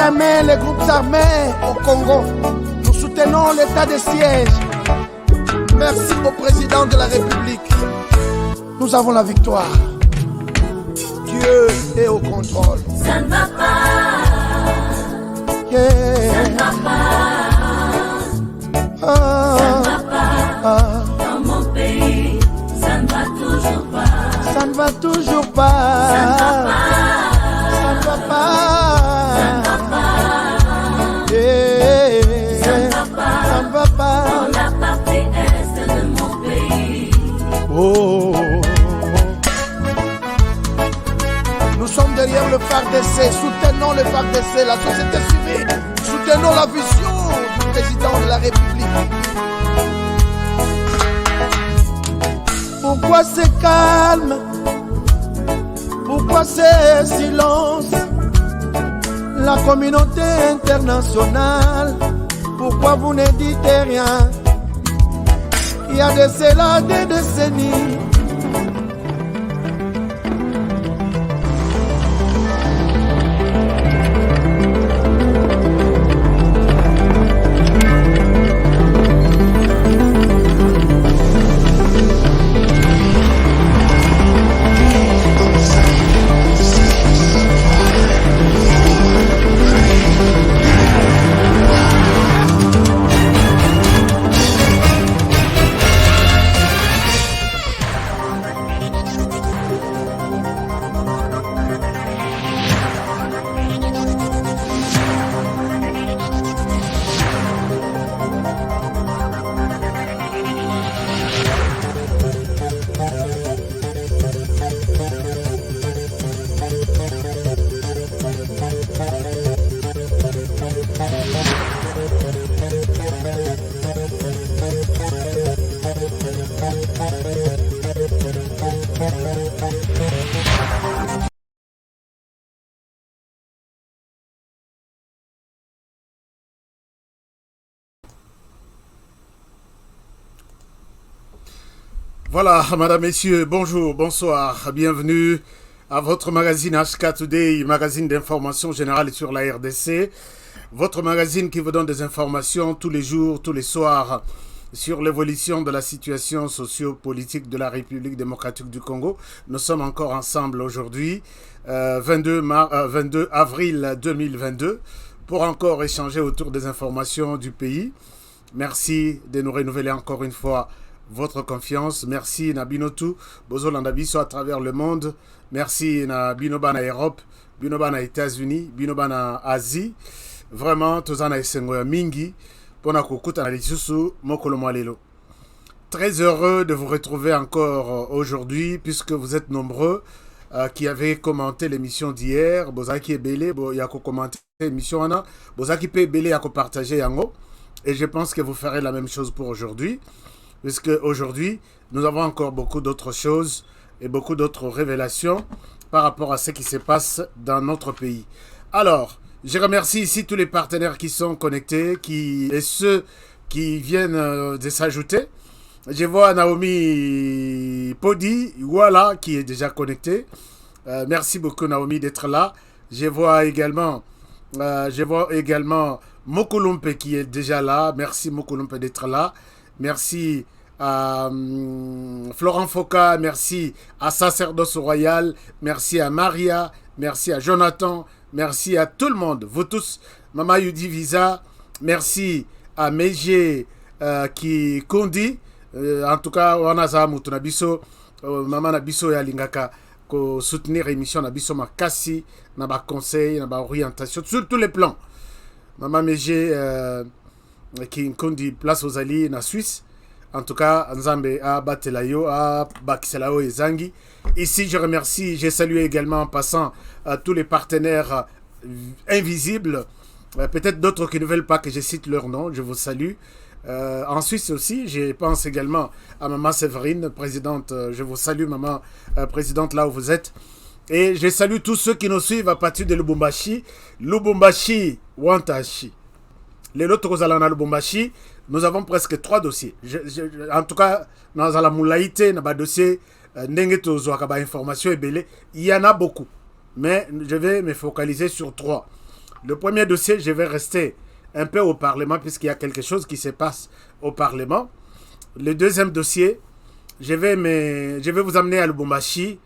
jamais les groupes armés au Congo. Nous soutenons l'état de siège. Merci au président de la République. Nous avons la victoire. Dieu est au contrôle. Ça ne va pas. Yeah. Ça ne va pas. Ça ne va pas. Dans mon pays, ça ne va toujours pas. Ça ne va toujours pas. Ça ne va pas. Ça ne va pas. Ça ne va pas. Yeah. Ça ne va pas. Ça ne va pas. Dans la partie est de mon pays. Oh. Nous sommes derrière le FARDC, soutenons le FARDC, la société civile, soutenons la vision du président de la République. Pourquoi c'est calme? Pourquoi c'est silence? La communauté internationale, pourquoi vous ne dites rien? Il y a de cela des décennies. Voilà, madame, messieurs, bonjour, bonsoir, bienvenue à votre magazine HK Today, magazine d'information générale sur la RDC, votre magazine qui vous donne des informations tous les jours, tous les soirs sur l'évolution de la situation socio-politique de la République démocratique du Congo. Nous sommes encore ensemble aujourd'hui, 22 avril 2022, pour encore échanger autour des informations du pays. Merci de nous renouveler encore une fois votre confiance. Merci na binotu bozolanda biso à travers le monde. Merci na binoba na Europe, binoba na États-Unis, binoba na Asie. Vraiment tozana esengo ya mingi pona kokuta na lisusu mokolo mwalelo. Très heureux de vous retrouver encore aujourd'hui puisque vous êtes nombreux qui avez commenté l'émission d'hier. Bozaki ebele bo ya ko commenter l'émission ana, bozaki pe ebele ya ko partager yango, et je pense que vous ferez la même chose pour aujourd'hui. Puisque aujourd'hui, nous avons encore beaucoup d'autres choses et beaucoup d'autres révélations par rapport à ce qui se passe dans notre pays. Alors, je remercie ici tous les partenaires qui sont connectés et ceux qui viennent de s'ajouter. Je vois Naomi Podi, voilà, qui est déjà connectée. Merci beaucoup Naomi d'être là. Je vois également Mokolumpe qui est déjà là. Merci Mokolumpe d'être là. Merci à Florent Foka, merci à Sacerdoce Royal, merci à Maria, merci à Jonathan, merci à tout le monde, vous tous, Mama Yudi Visa, merci à Meje qui Kondi, en tout cas, Wanaza Mutunabiso, Mama Nabiso ya Lingaka, ko soutenir l'émission Nabiso Makasi, Naba conseil, Naba orientation, sur tous les plans. Mama Meje qui Kondi place aux alliés na Suisse. En tout cas, Nzambe a Batelayo, a Bakiselao et Zangi. Ici, je remercie, j'ai salué également en passant tous les partenaires invisibles. Peut-être d'autres qui ne veulent pas que je cite leur nom, je vous salue. En Suisse aussi, je pense également à Maman Séverine, présidente. Je vous salue, Maman présidente, là où vous êtes. Et je salue tous ceux qui nous suivent à partir de Lubumbashi. Lubumbashi, Wantashi. Les autres Kozalana Lubumbashi, nous avons presque 3 dossiers. En tout cas, dans la moulaïté, dans le dossier, information et belé, il y en a beaucoup. Mais je vais me focaliser sur 3. Le premier dossier, je vais rester un peu au Parlement puisqu'il y a quelque chose qui se passe au Parlement. Le deuxième dossier, je vais vous amener à Lubumbashi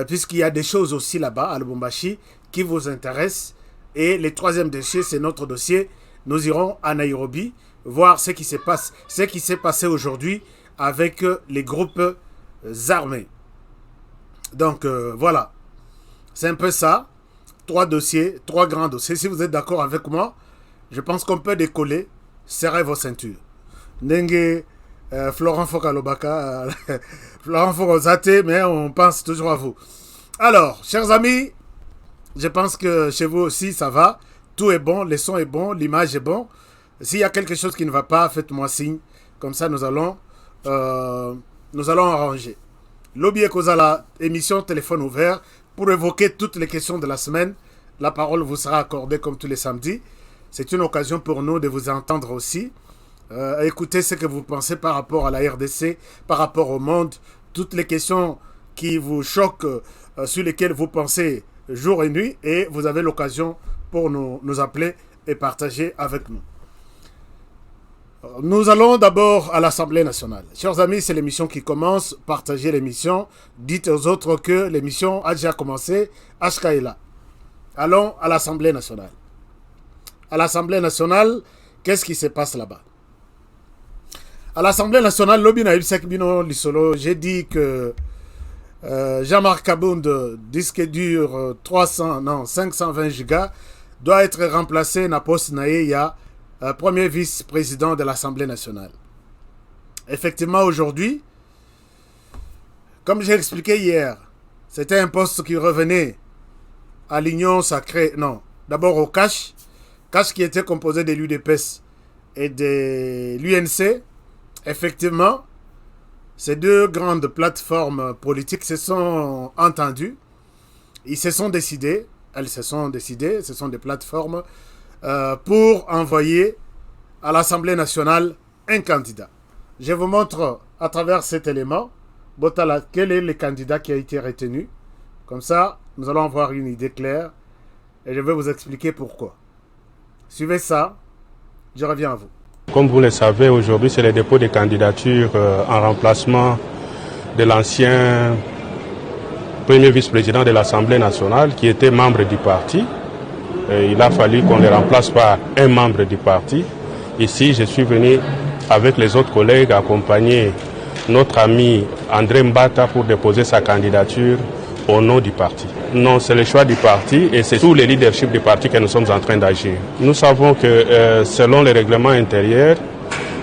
puisqu'il y a des choses aussi là-bas à Lubumbashi qui vous intéressent. Et le troisième dossier, c'est notre dossier. Nous irons à Nairobi voir ce qui s'est passé aujourd'hui avec les groupes armés. Donc voilà, c'est un peu ça. 3 dossiers, 3 grands dossiers. Si vous êtes d'accord avec moi, je pense qu'on peut décoller. Serrez vos ceintures. Nenge, Florent Fokalobaka, Florent Fokozate, mais on pense toujours à vous. Alors, chers amis, je pense que chez vous aussi, ça va. Tout est bon, le son est bon, l'image est bon. S'il y a quelque chose qui ne va pas, faites-moi signe. Comme ça, nous allons arranger. Lobby Ekozala, émission téléphone ouvert. Pour évoquer toutes les questions de la semaine, la parole vous sera accordée comme tous les samedis. C'est une occasion pour nous de vous entendre aussi. Écoutez ce que vous pensez par rapport à la RDC, par rapport au monde, toutes les questions qui vous choquent, sur lesquelles vous pensez jour et nuit, et vous avez l'occasion pour nous appeler et partager avec nous. Nous allons d'abord à l'Assemblée nationale. Chers amis, c'est l'émission qui commence. Partagez l'émission. Dites aux autres que l'émission a déjà commencé. Ashka est là. Allons à l'Assemblée nationale. À l'Assemblée nationale, qu'est-ce qui se passe là-bas? À l'Assemblée nationale, j'ai dit que Jean-Marc Kabound, disque dur 520 gigas, doit être remplacé na poste Naïa, premier vice-président de l'Assemblée nationale. Effectivement, aujourd'hui, comme j'ai expliqué hier, c'était un poste qui revenait à l'Union sacrée, non, d'abord au CASH qui était composé de l'UDPS et de l'UNC. Effectivement, ces deux grandes plateformes politiques se sont entendues, elles se sont décidées, ce sont des plateformes pour envoyer à l'Assemblée nationale un candidat. Je vous montre à travers cet élément, Botala, quel est le candidat qui a été retenu. Comme ça, nous allons avoir une idée claire et je vais vous expliquer pourquoi. Suivez ça, je reviens à vous. Comme vous le savez, aujourd'hui, c'est le dépôt des candidatures en remplacement de l'ancien premier vice-président de l'Assemblée nationale qui était membre du parti. Il a fallu qu'on le remplace par un membre du parti. Ici, je suis venu avec les autres collègues accompagner notre ami André Mbata pour déposer sa candidature au nom du parti. Non, c'est le choix du parti et c'est tout le leadership du parti que nous sommes en train d'agir. Nous savons que selon le règlement intérieur,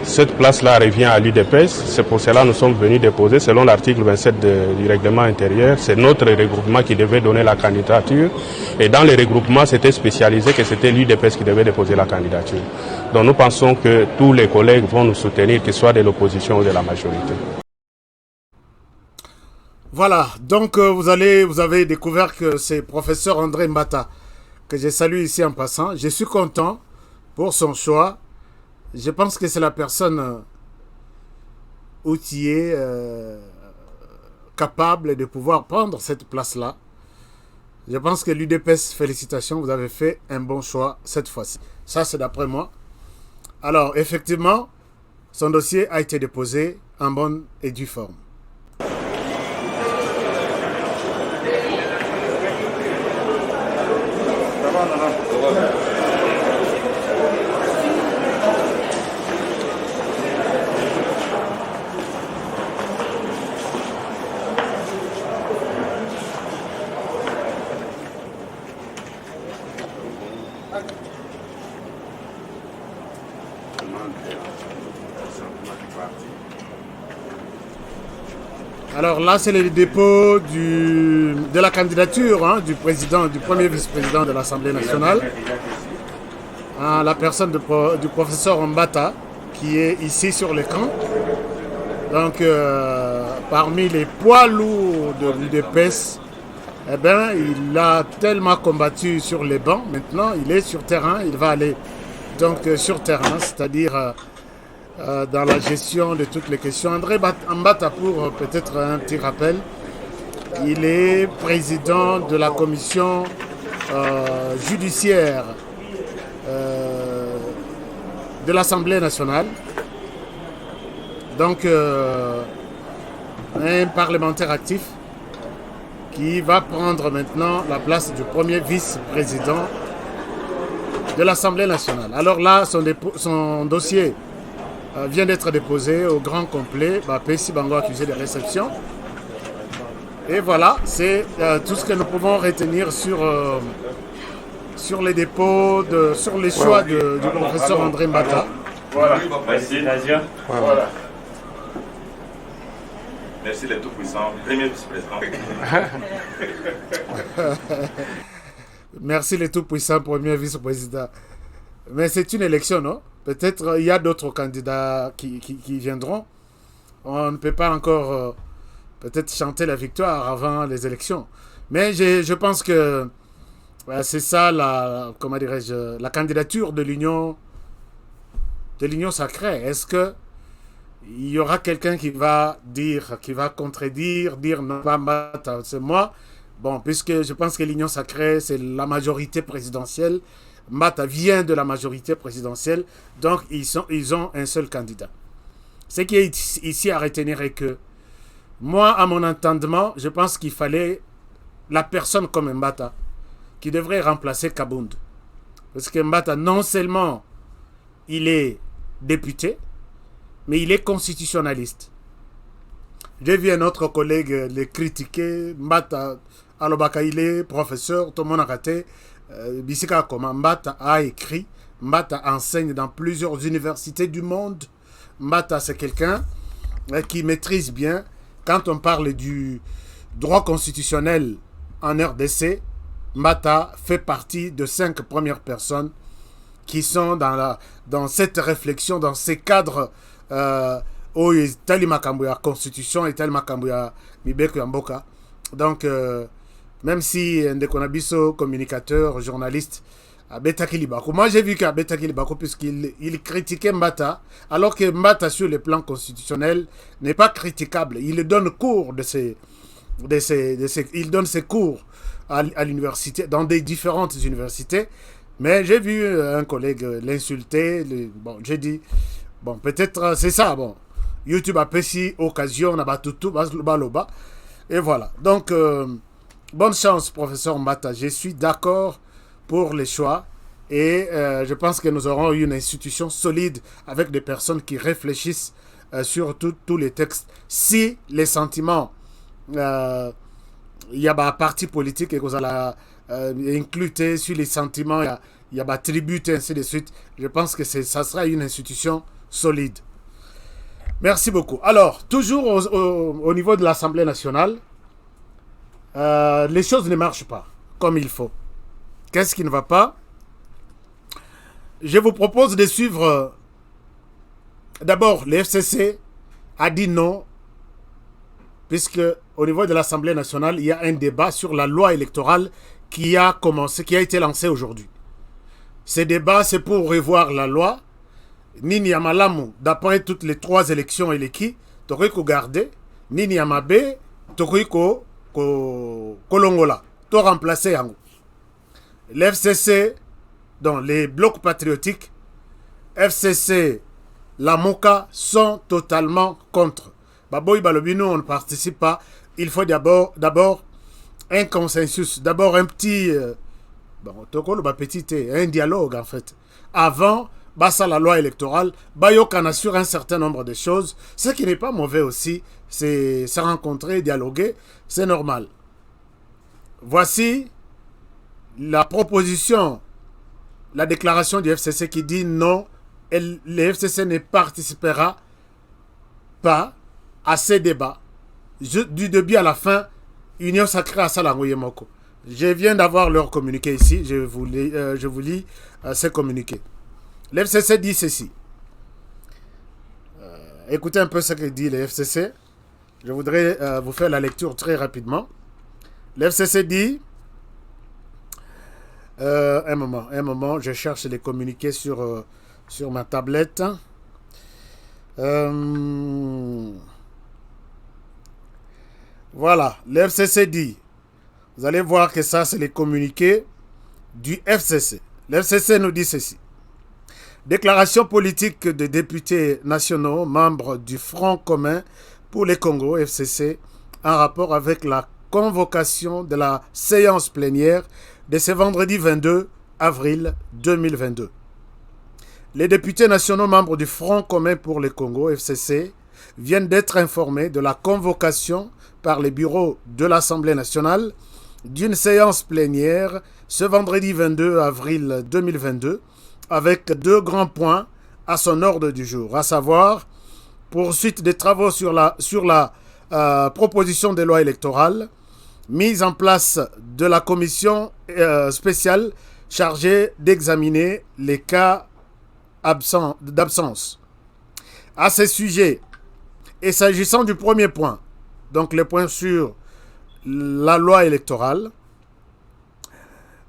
cette place-là revient à l'UDPS. C'est pour cela que nous sommes venus déposer, selon l'article 27 du règlement intérieur, c'est notre regroupement qui devait donner la candidature. Et dans le regroupement, c'était spécialisé que c'était l'UDPS qui devait déposer la candidature. Donc nous pensons que tous les collègues vont nous soutenir, qu'ils soient de l'opposition ou de la majorité. Voilà, donc vous avez découvert que c'est professeur André Mbata, que je salue ici en passant. Je suis content pour son choix. Je pense que c'est la personne outillée, capable de pouvoir prendre cette place-là. Je pense que l'UDPS, félicitations, vous avez fait un bon choix cette fois-ci. Ça, c'est d'après moi. Alors, effectivement, son dossier a été déposé en bonne et due forme. Alors là, c'est le dépôt de la candidature du premier vice-président de l'Assemblée nationale, la personne du professeur Mbata, qui est ici sur l'écran. Donc, parmi les poids lourds de l'UDPS, il a tellement combattu sur les bancs. Maintenant, il est sur terrain, il va aller donc sur terrain, c'est-à-dire dans la gestion de toutes les questions. André Mbata, pour peut-être un petit rappel, il est président de la commission judiciaire de l'Assemblée nationale. Donc, un parlementaire actif qui va prendre maintenant la place du premier vice-président de l'Assemblée nationale. Alors là, son dossier vient d'être déposé au grand complet, Pessi Bango accusé de réception. Et voilà, c'est tout ce que nous pouvons retenir sur les dépôts, sur les choix du professeur André Mbata. Voilà. Merci. Voilà. Merci les tout-puissants, premier vice-président. Merci les tout-puissants, premier vice-président. Mais c'est une élection, non? Peut-être il y a d'autres candidats qui viendront. On ne peut pas encore peut-être chanter la victoire avant les élections. Mais je pense que c'est ça la candidature de l'Union sacrée. Est-ce que il y aura quelqu'un qui va contredire, dire non, pas Mbata, c'est moi. Bon, puisque je pense que l'Union sacrée, c'est la majorité présidentielle. Mbata vient de la majorité présidentielle, donc ils ont un seul candidat. Ce qui est ici à retenir est que, moi, à mon entendement, je pense qu'il fallait la personne comme Mbata qui devrait remplacer Kabound. Parce que Mbata, non seulement il est député, mais il est constitutionnaliste. J'ai vu un autre collègue le critiquer. Mbata, Alobaka, il est professeur, tout le monde a raté. Bisika Koma, Mbata a écrit, Mbata enseigne dans plusieurs universités du monde. Mbata, c'est quelqu'un qui maîtrise bien. Quand on parle du droit constitutionnel en RDC, Mbata fait partie de 5 premières personnes qui sont dans cette réflexion, dans ces cadres où il y a constitution et tel makambuya mibeko yamboka. Donc même si Ndekonabiso, communicateur, journaliste, à Betakilibako. Moi j'ai vu qu'à Betakilibako, puisqu'il critiquait Mbata, alors que Mbata sur le plan constitutionnel n'est pas critiquable. Il donne cours il donne ses cours à l'université, dans des différentes universités. Mais j'ai vu un collègue l'insulter. Bon, j'ai dit, bon, peut-être c'est ça. Bon, YouTube a pessi occasion, on a battu tout, baloba. Et voilà. Donc, bonne chance, professeur Mbata. Je suis d'accord pour les choix. Et je pense que nous aurons une institution solide avec des personnes qui réfléchissent sur tous les textes. Si les sentiments, il y a un parti politique et que vous allez inclure sur les sentiments, il y a des tributes et ainsi de suite. Je pense que ça sera une institution solide. Merci beaucoup. Alors, toujours au niveau de l'Assemblée nationale, les choses ne marchent pas comme il faut. Qu'est-ce qui ne va pas? Je vous propose de suivre. D'abord, le FCC a dit non, puisque au niveau de l'Assemblée nationale, il y a un débat sur la loi électorale qui a été lancé aujourd'hui. Ce débat, c'est pour revoir la loi. Nini Yamalamu, d'après toutes les 3 élections et les qui, Toriko garder, Nini Yamabe, Toriko Kolongola, to remplacer Yango. L'FCC, dans les blocs patriotiques, FCC, la MOCA sont totalement contre. Baboy Balobino, on ne participe pas. Il faut d'abord un consensus, d'abord un petit, un dialogue en fait. Avant, bassa la loi électorale, Bayokana sur un certain nombre de choses, ce qui n'est pas mauvais aussi, c'est se rencontrer, dialoguer, c'est normal. Voici la proposition, la déclaration du FCC qui dit non, le FCC ne participera pas à ces débats. Du début à la fin, Union sacrée à Salangoye Moko. Je viens d'avoir leur communiqué ici, je vous lis ces communiqués. Le FCC dit ceci. Écoutez un peu ce que dit le FCC. Je voudrais vous faire la lecture très rapidement. Le FCC dit... un moment, je cherche les communiqués sur ma tablette. Voilà, le FCC dit, vous allez voir que ça c'est les communiqués du FCC. Le FCC nous dit ceci. Déclaration politique des députés nationaux, membres du Front commun pour les Congo, FCC, en rapport avec la convocation de la séance plénière de ce vendredi 22 avril 2022. Les députés nationaux membres du Front commun pour les Congo, FCC, viennent d'être informés de la convocation par les bureaux de l'Assemblée nationale d'une séance plénière ce vendredi 22 avril 2022 avec deux grands points à son ordre du jour, à savoir poursuite des travaux sur la proposition de loi électorale, mise en place de la commission spéciale chargée d'examiner les cas d'absence. À ce sujet, et s'agissant du premier point, donc le point sur la loi électorale,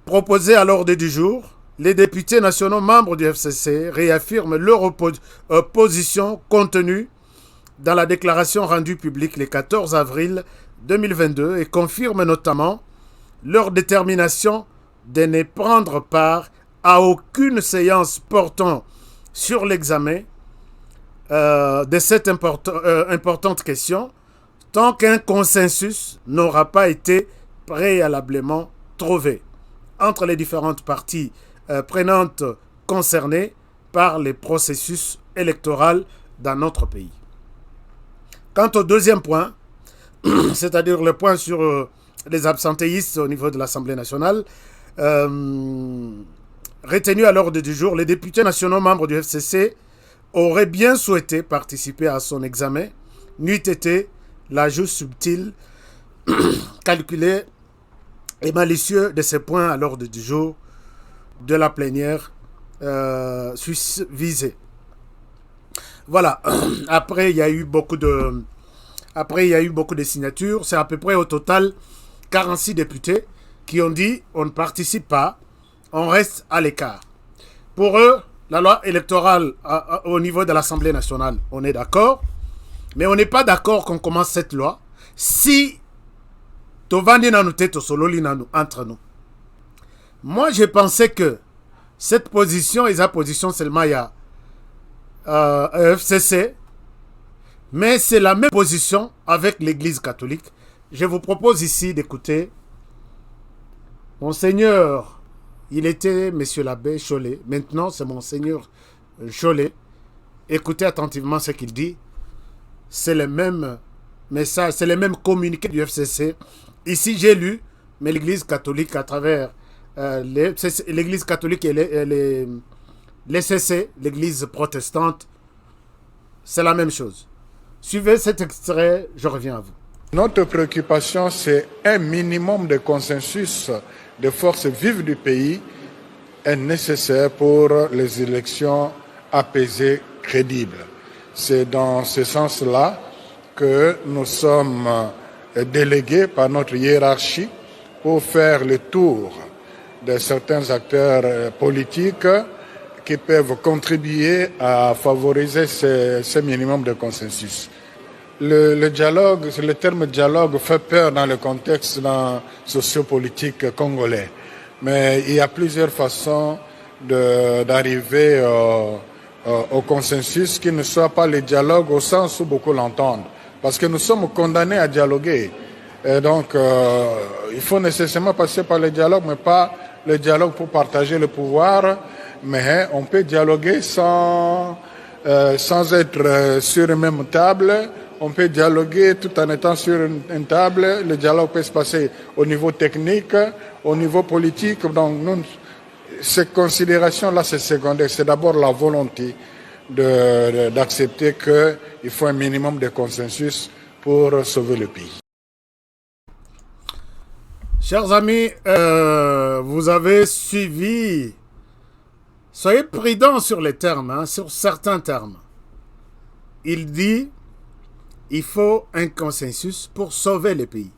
proposé à l'ordre du jour, les députés nationaux membres du FCC réaffirment leur position contenue dans la déclaration rendue publique le 14 avril 2022 et confirment notamment leur détermination de ne prendre part à aucune séance portant sur l'examen de cette importante question tant qu'un consensus n'aura pas été préalablement trouvé entre les différentes parties prenantes concernées par les processus électoraux dans notre pays. Quant au deuxième point, c'est-à-dire le point sur les absentéistes au niveau de l'Assemblée nationale, retenu à l'ordre du jour, les députés nationaux membres du FCC auraient bien souhaité participer à son examen, n'eût été l'ajout subtil, calculé et malicieux de ces points à l'ordre du jour de la plénière visée. Voilà. Après, il y a eu beaucoup de signatures. C'est à peu près au total 46 députés qui ont dit on ne participe pas, on reste à l'écart. Pour eux, la loi électorale au niveau de l'Assemblée nationale, on est d'accord, mais on n'est pas d'accord qu'on commence cette loi si tovandi nanu te tosololi nanu entre nous. Moi, je pensais que cette position est la position seulement il y a FCC, mais c'est la même position avec l'Église catholique. Je vous propose ici d'écouter Monseigneur, il était Monsieur l'abbé Cholet, maintenant c'est Monseigneur Cholet. Écoutez attentivement ce qu'il dit. C'est le même message, c'est le même communiqué du FCC. Ici j'ai lu, mais l'Église catholique à travers l'Église catholique et les CC, l'Église protestante, c'est la même chose. Suivez cet extrait, je reviens à vous. Notre préoccupation, c'est un minimum de consensus des forces vives du pays est nécessaire pour les élections apaisées, crédibles. C'est dans ce sens-là que nous sommes délégués par notre hiérarchie pour faire le tour de certains acteurs politiques qui peuvent contribuer à favoriser ce minimum de consensus. Le dialogue, le terme dialogue fait peur dans le contexte sociopolitique congolais. Mais il y a plusieurs façons d'arriver au consensus qui ne soit pas le dialogue au sens où beaucoup l'entendent. Parce que nous sommes condamnés à dialoguer. Et donc, il faut nécessairement passer par le dialogue, mais pas le dialogue pour partager le pouvoir. Mais on peut dialoguer sans être sur une même table. On peut dialoguer tout en étant sur une table. Le dialogue peut se passer au niveau technique, au niveau politique. Donc, ces considérations-là, c'est secondaire. C'est d'abord la volonté d'accepter qu'il faut un minimum de consensus pour sauver le pays. Chers amis, vous avez suivi. Soyez prudents sur les termes, sur certains termes. Il dit il faut un consensus pour sauver le pays.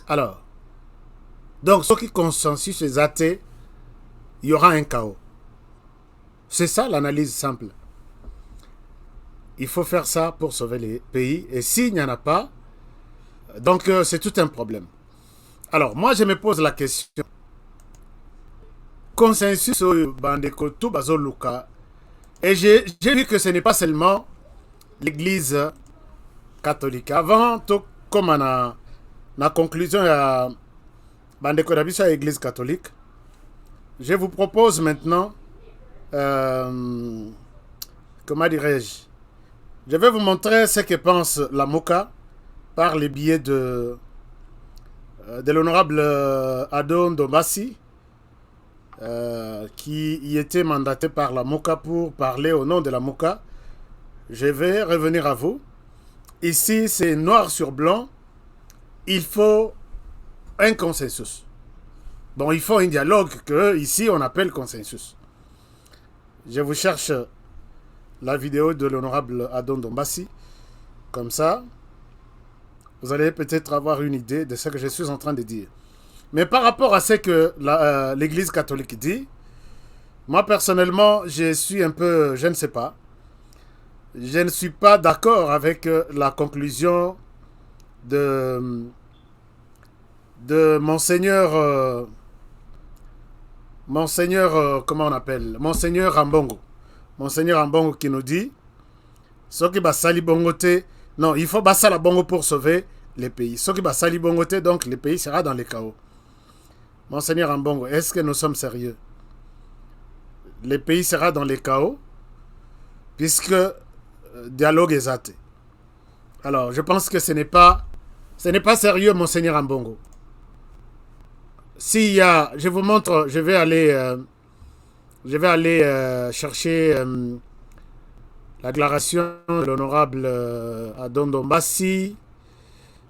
Alors, donc, ce qui consensus est athée, il y aura un chaos. C'est ça l'analyse simple. Il faut faire ça pour sauver les pays. Et s'il n'y en a pas, donc c'est tout un problème. Alors, moi, je me pose la question. consensus au Bandeko tout Bazoluka. Et j'ai vu que ce n'est pas seulement l'église catholique. Avant, tout comme la conclusion à Bandeko Dabiso à l'église catholique, je vous propose maintenant, comment dirais-je, je vais vous montrer ce que pense la MOCA par les biais de l'honorable Adon Dombassi, qui y était mandaté par la MOCA pour parler au nom de la MOCA. Je vais revenir à vous. Ici, c'est noir sur blanc. Il faut un consensus. Bon, il faut un dialogue que ici on appelle consensus. Je vous cherche la vidéo de l'honorable Adon Dombassi. Comme ça, vous allez peut-être avoir une idée de ce que je suis en train de dire. Mais par rapport à ce que l'Église catholique dit, moi personnellement, je suis un peu, je ne sais pas. Je ne suis pas d'accord avec la conclusion de Monseigneur, comment on appelle, Monseigneur Ambongo. Monseigneur Ambongo qui nous dit, ce qui va sali bongote, non, il faut basser la bongo pour sauver les pays. Ce qui va sali bongote, donc le pays sera dans le chaos. Monseigneur Ambongo, est-ce que nous sommes sérieux? Le pays sera dans le chaos, puisque dialogue est athée. Alors, je pense que ce n'est pas sérieux, Monseigneur Ambongo. S'il y a, je vous montre, je vais aller chercher la déclaration de l'honorable Adon Dombassi,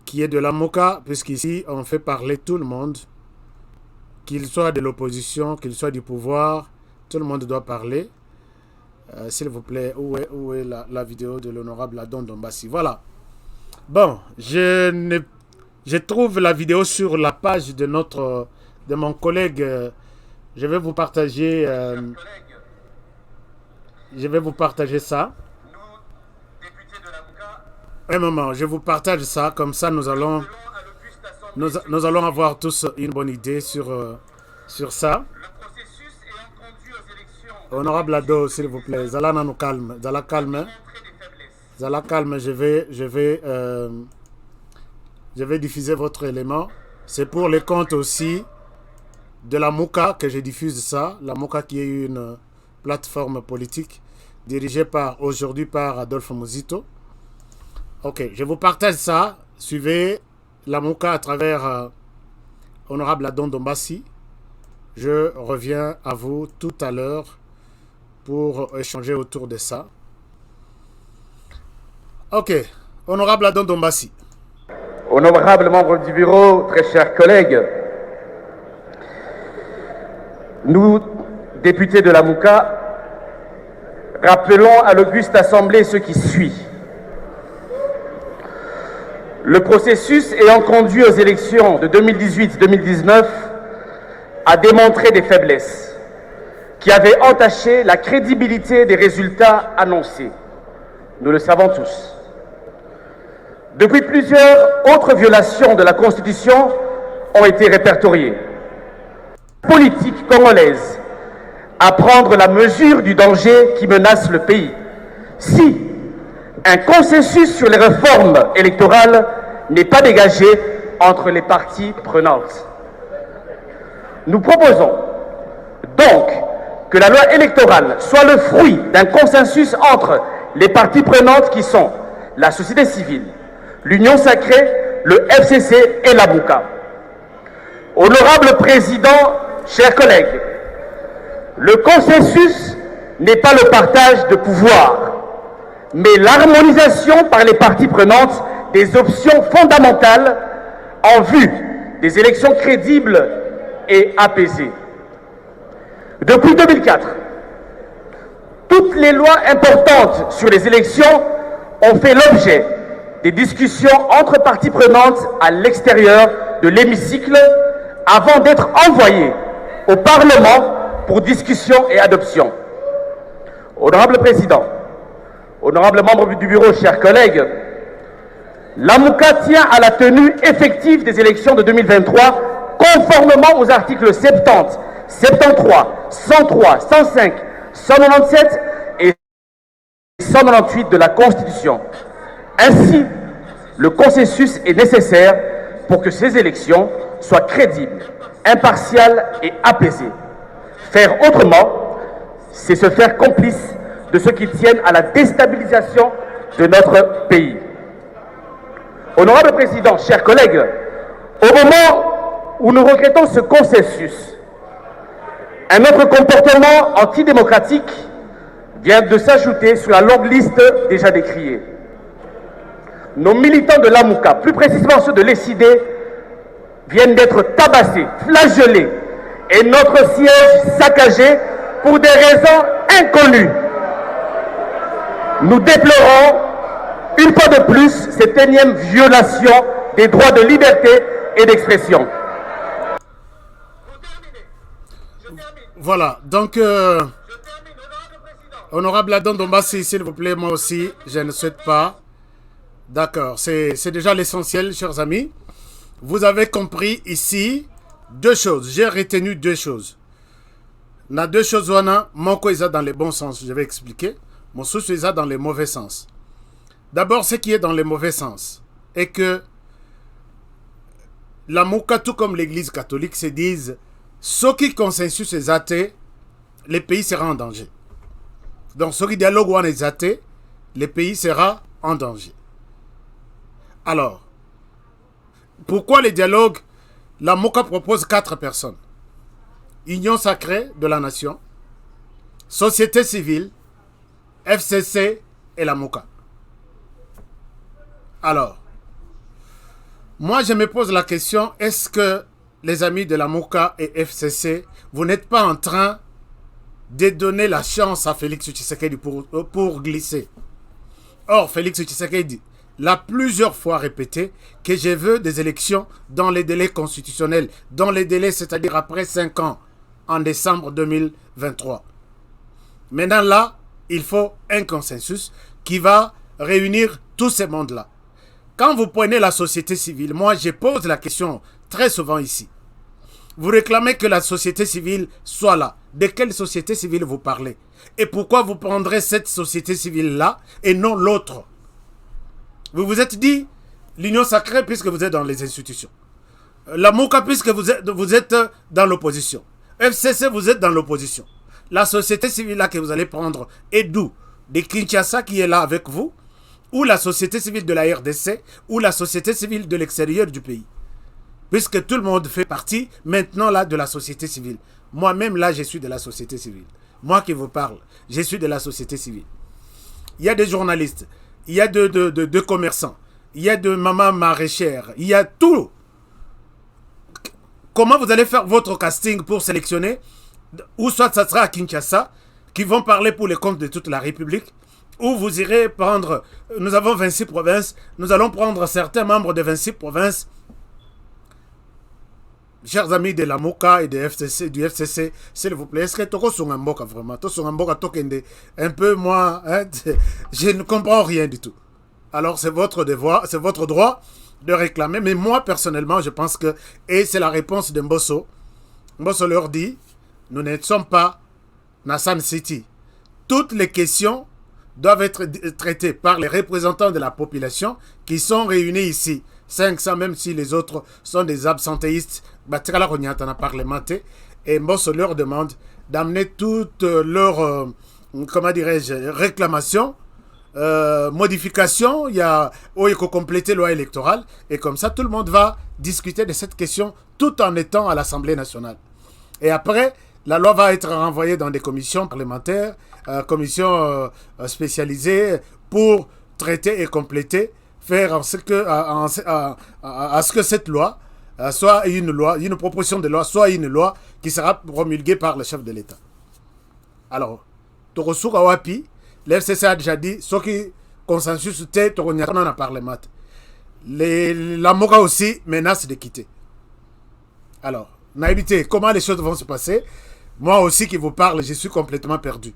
qui est de la MOCA, puisqu'ici, on fait parler tout le monde, qu'il soit de l'opposition, qu'il soit du pouvoir, tout le monde doit parler. S'il vous plaît, où est la vidéo de l'honorable Adon Dombassi? Voilà. Bon, je trouve la vidéo sur la page de mon collègue. Je vais vous partager. Ça. Un moment, je vous partage ça. Comme ça, nous allons avoir tous une bonne idée sur ça. Honorable Ado, s'il vous plaît, Zala nous calme. Zala calme. Zala calme, je vais diffuser votre élément. C'est pour les comptes aussi de la MOCA que je diffuse ça. La MOCA qui est une plateforme politique dirigée aujourd'hui par Adolphe Muzito. Ok, je vous partage ça. Suivez la MOCA à travers Honorable Adon Dombassi. Je reviens à vous tout à l'heure pour échanger autour de ça. Ok, Honorable Adon Dombassi. Honorables membres du bureau, très chers collègues, nous, députés de la MOCA, rappelons à l'auguste Assemblée ce qui suit. Le processus ayant conduit aux élections de 2018-2019 a démontré des faiblesses qui avaient entaché la crédibilité des résultats annoncés. Nous le savons tous. Depuis, plusieurs autres violations de la Constitution ont été répertoriées. Politique congolaise à prendre la mesure du danger qui menace le pays. Si un consensus sur les réformes électorales n'est pas dégagé entre les parties prenantes. Nous proposons donc que la loi électorale soit le fruit d'un consensus entre les parties prenantes qui sont la société civile, l'Union sacrée, le FCC et la MOCA. Honorable Président, chers collègues, le consensus n'est pas le partage de pouvoir, mais l'harmonisation par les parties prenantes des options fondamentales en vue des élections crédibles et apaisées. Depuis 2004, toutes les lois importantes sur les élections ont fait l'objet des discussions entre parties prenantes à l'extérieur de l'hémicycle avant d'être envoyées au Parlement pour discussion et adoption. Honorable Président, honorables membres du bureau, chers collègues, la MOCA tient à la tenue effective des élections de 2023 conformément aux articles 70, 73, 103, 105, 197 et 198 de la Constitution. Ainsi, le consensus est nécessaire pour que ces élections soient crédibles, impartiales et apaisées. Faire autrement, c'est se faire complice de ceux qui tiennent à la déstabilisation de notre pays. Honorable Président, chers collègues, au moment où nous regrettons ce consensus, un autre comportement antidémocratique vient de s'ajouter sur la longue liste déjà décriée. Nos militants de l'AMUCA, plus précisément ceux de l'ESID, viennent d'être tabassés, flagellés et notre siège saccagé pour des raisons inconnues. Nous déplorons une fois de plus cette énième violation des droits de liberté et d'expression. Voilà, donc, honorable Adon Dombassi, s'il vous plaît, moi aussi, je ne souhaite pas. D'accord, c'est déjà l'essentiel, chers amis. Vous avez compris ici deux choses. J'ai retenu deux choses. Na deux choses, wana, mon est dans le bon sens, je vais expliquer. Mon sous est dans le mauvais sens. D'abord, ce qui est dans le mauvais sens est que la Mouka, tout comme l'Église catholique, se disent ce qui consensus est athée, le pays sera en danger. Donc, ce qui dialogue ou est athée, le pays sera en danger. Alors, pourquoi le dialogue? La Mouka propose 4 personnes. Union sacrée de la nation, société civile, FCC et la Mouka. Alors, moi je me pose la question, est-ce que les amis de la Mouka et FCC, vous n'êtes pas en train de donner la chance à Félix Tshisekedi pour glisser? Or, Félix Tshisekedi l'a plusieurs fois répété que je veux des élections dans les délais constitutionnels, dans les délais, c'est-à-dire après 5 ans, en décembre 2023. Maintenant là, il faut un consensus qui va réunir tous ces mondes-là. Quand vous prenez la société civile, moi je pose la question très souvent ici. Vous réclamez que la société civile soit là. De quelle société civile vous parlez? Et pourquoi vous prendrez cette société civile-là et non l'autre? Vous vous êtes dit, l'Union sacrée puisque vous êtes dans les institutions. La Mouka puisque vous êtes dans l'opposition. FCC, vous êtes dans l'opposition. La société civile là que vous allez prendre est d'où? De Kinshasa qui est là avec vous? Ou la société civile de la RDC? Ou la société civile de l'extérieur du pays? Puisque tout le monde fait partie maintenant là de la société civile. Moi-même là, je suis de la société civile. Moi qui vous parle, je suis de la société civile. Il y a des journalistes, il y a de commerçants, il y a de mamans maraîchères, il y a tout. Comment vous allez faire votre casting pour sélectionner? Ou soit ça sera à Kinshasa, qui vont parler pour les comptes de toute la République, ou vous irez prendre, nous avons 26 provinces, nous allons prendre certains membres de 26 provinces. Chers amis de la Mouka et du FCC, s'il vous plaît, est-ce que Toko Sungamboka vraiment? Toko Sungamboka Tokende, un peu moi, hein, je ne comprends rien du tout. Alors c'est votre devoir, c'est votre droit de réclamer, mais moi personnellement, je pense que, et c'est la réponse de Mbosso, Mbosso leur dit, nous ne sommes pas Nassan City. Toutes les questions doivent être traitées par les représentants de la population qui sont réunis ici. 500, même si les autres sont des absentéistes, et Mbosso leur demande d'amener toutes leurs, comment dirais-je, réclamations, modifications, il y a compléter la loi électorale, et comme ça tout le monde va discuter de cette question tout en étant à l'Assemblée nationale. Et après, la loi va être renvoyée dans des commissions parlementaires, commissions spécialisées pour traiter et compléter, faire en ce que, à ce que cette loi soit une proposition de loi, soit une loi qui sera promulguée par le chef de l'État. Alors, Torosuka Wapi, l'FCC a déjà dit, ce qui consensus était Toronyakon dans le Parlement. La Moka aussi menace de quitter. Alors, Naïbité, comment les choses vont se passer? Moi aussi qui vous parle, je suis complètement perdu.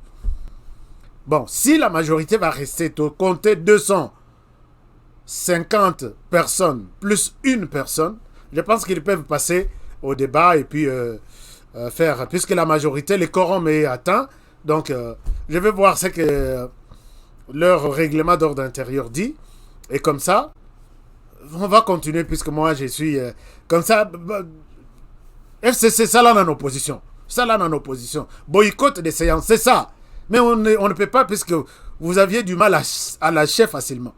Bon, si la majorité va rester, compter 250 personnes plus une personne, je pense qu'ils peuvent passer au débat et puis faire, puisque la majorité, les quorums est atteint. Donc, je vais voir ce que leur règlement d'ordre intérieur dit. Et comme ça, on va continuer, puisque moi, je suis... comme ça, FCC, ça là en opposition. Ça là en opposition. Boycott des séances, c'est ça. Mais on ne peut pas, puisque vous aviez du mal à lâcher facilement.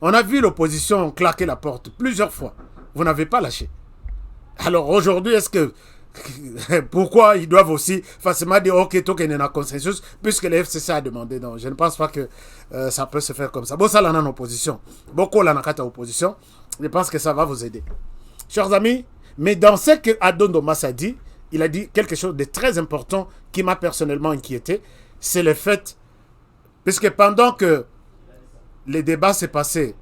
On a vu l'opposition claquer la porte plusieurs fois. Vous n'avez pas lâché. Alors aujourd'hui, est-ce que... Pourquoi ils doivent aussi facilement dire ok, toi qu'il y a un consensus, puisque le FCC a demandé. Non, je ne pense pas que ça peut se faire comme ça. Bon, ça là en opposition. Beaucoup là en opposition. Je pense que ça va vous aider. Chers amis, mais dans ce que Adon Domas a dit, il a dit quelque chose de très important qui m'a personnellement inquiété. C'est le fait, puisque pendant que les débats s'est passé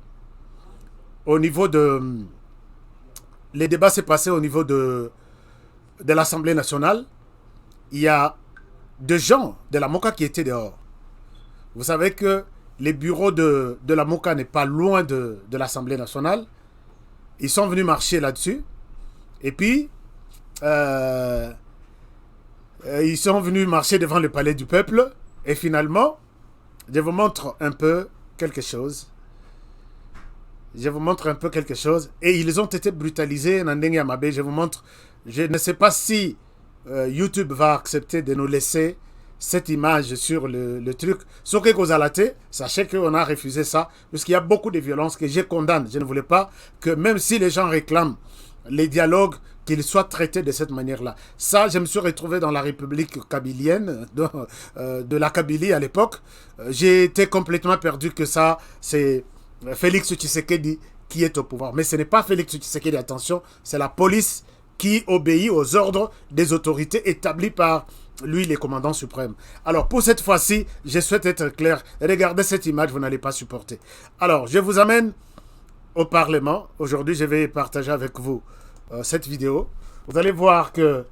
au niveau de... Les débats s'est passé au niveau de l'Assemblée nationale, il y a des gens de la MOCA qui étaient dehors. Vous savez que les bureaux de la MOCA n'est pas loin de l'Assemblée nationale. Ils sont venus marcher là-dessus. Et puis, ils sont venus marcher devant le palais du peuple. Et finalement, je vous montre un peu quelque chose. Je vous montre un peu quelque chose. Et ils ont été brutalisés. Je vous montre. Je ne sais pas si YouTube va accepter de nous laisser cette image sur le truc. Ce que vous avez, sachez qu'on a refusé ça. Parce qu'il y a beaucoup de violences que je condamne. Je ne voulais pas que même si les gens réclament les dialogues, qu'ils soient traités de cette manière-là. Ça, je me suis retrouvé dans la République kabylienne, de la Kabylie à l'époque. J'ai été complètement perdu que ça, c'est Félix Tshisekedi qui est au pouvoir. Mais ce n'est pas Félix Tshisekedi, attention, c'est la police qui obéit aux ordres des autorités établies par lui, les commandants suprêmes. Alors, pour cette fois-ci, je souhaite être clair. Regardez cette image, vous n'allez pas supporter. Alors, je vous amène au Parlement. Aujourd'hui, je vais partager avec vous cette vidéo. Vous allez voir que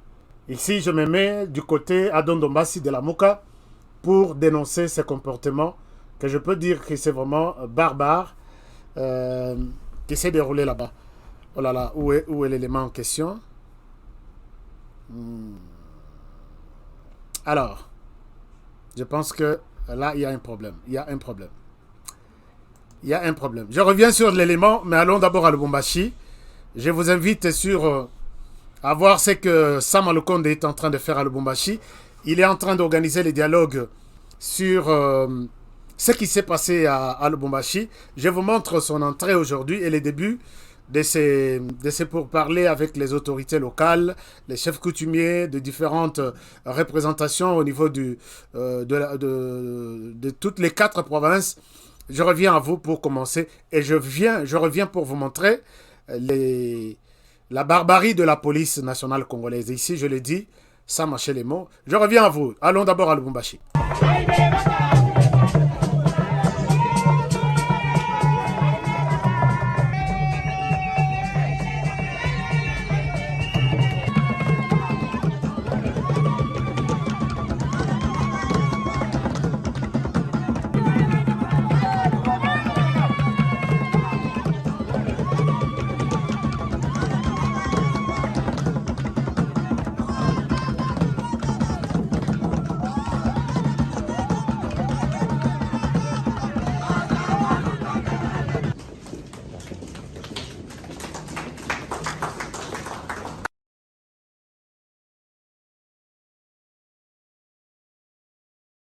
ici, je me mets du côté Adon Dombassi de la MOCA pour dénoncer ces comportements que je peux dire que c'est vraiment barbare qui s'est déroulé là-bas. Oh là là, où est l'élément en question? Alors, je pense que là, il y a un problème. Il y a un problème. Il y a un problème. Je reviens sur l'élément, mais allons d'abord à Lubumbashi. Je vous invite à voir ce que Sam Alukonde est en train de faire à Lubumbashi. Il est en train d'organiser les dialogues sur ce qui s'est passé à Lubumbashi. Je vous montre son entrée aujourd'hui et les débuts de ces pourparlers avec les autorités locales, les chefs coutumiers de différentes représentations au niveau de toutes les 4 provinces. Je reviens à vous pour commencer et je reviens pour vous montrer la barbarie de la police nationale congolaise. Ici, je l'ai dit, sans mâcher les mots. Je reviens à vous. Allons d'abord à Lubumbashi.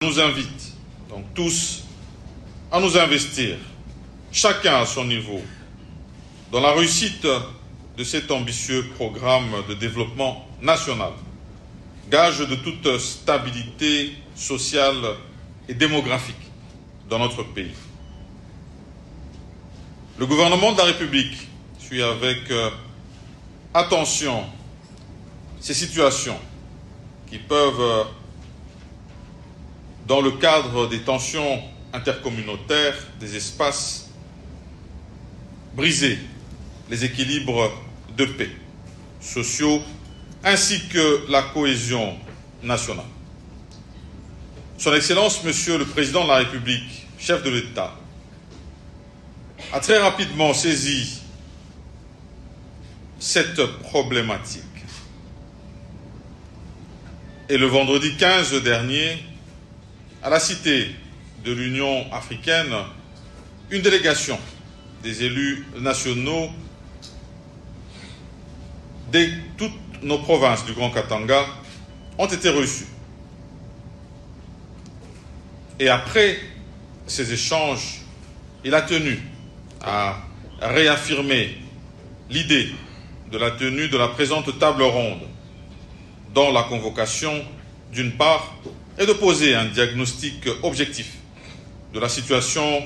Nous invite donc tous à nous investir, chacun à son niveau, dans la réussite de cet ambitieux programme de développement national, gage de toute stabilité sociale et démographique dans notre pays. Le gouvernement de la République suit avec attention ces situations qui peuvent, dans le cadre des tensions intercommunautaires des espaces, briser les équilibres de paix sociaux ainsi que la cohésion nationale. Son Excellence, Monsieur le Président de la République, chef de l'État, a très rapidement saisi cette problématique Et le vendredi 15 dernier, à la Cité de l'Union africaine, une délégation des élus nationaux de toutes nos provinces du Grand Katanga ont été reçus. Et après ces échanges, il a tenu à réaffirmer l'idée de la tenue de la présente table ronde, dont la convocation, d'une part, est de poser un diagnostic objectif de la situation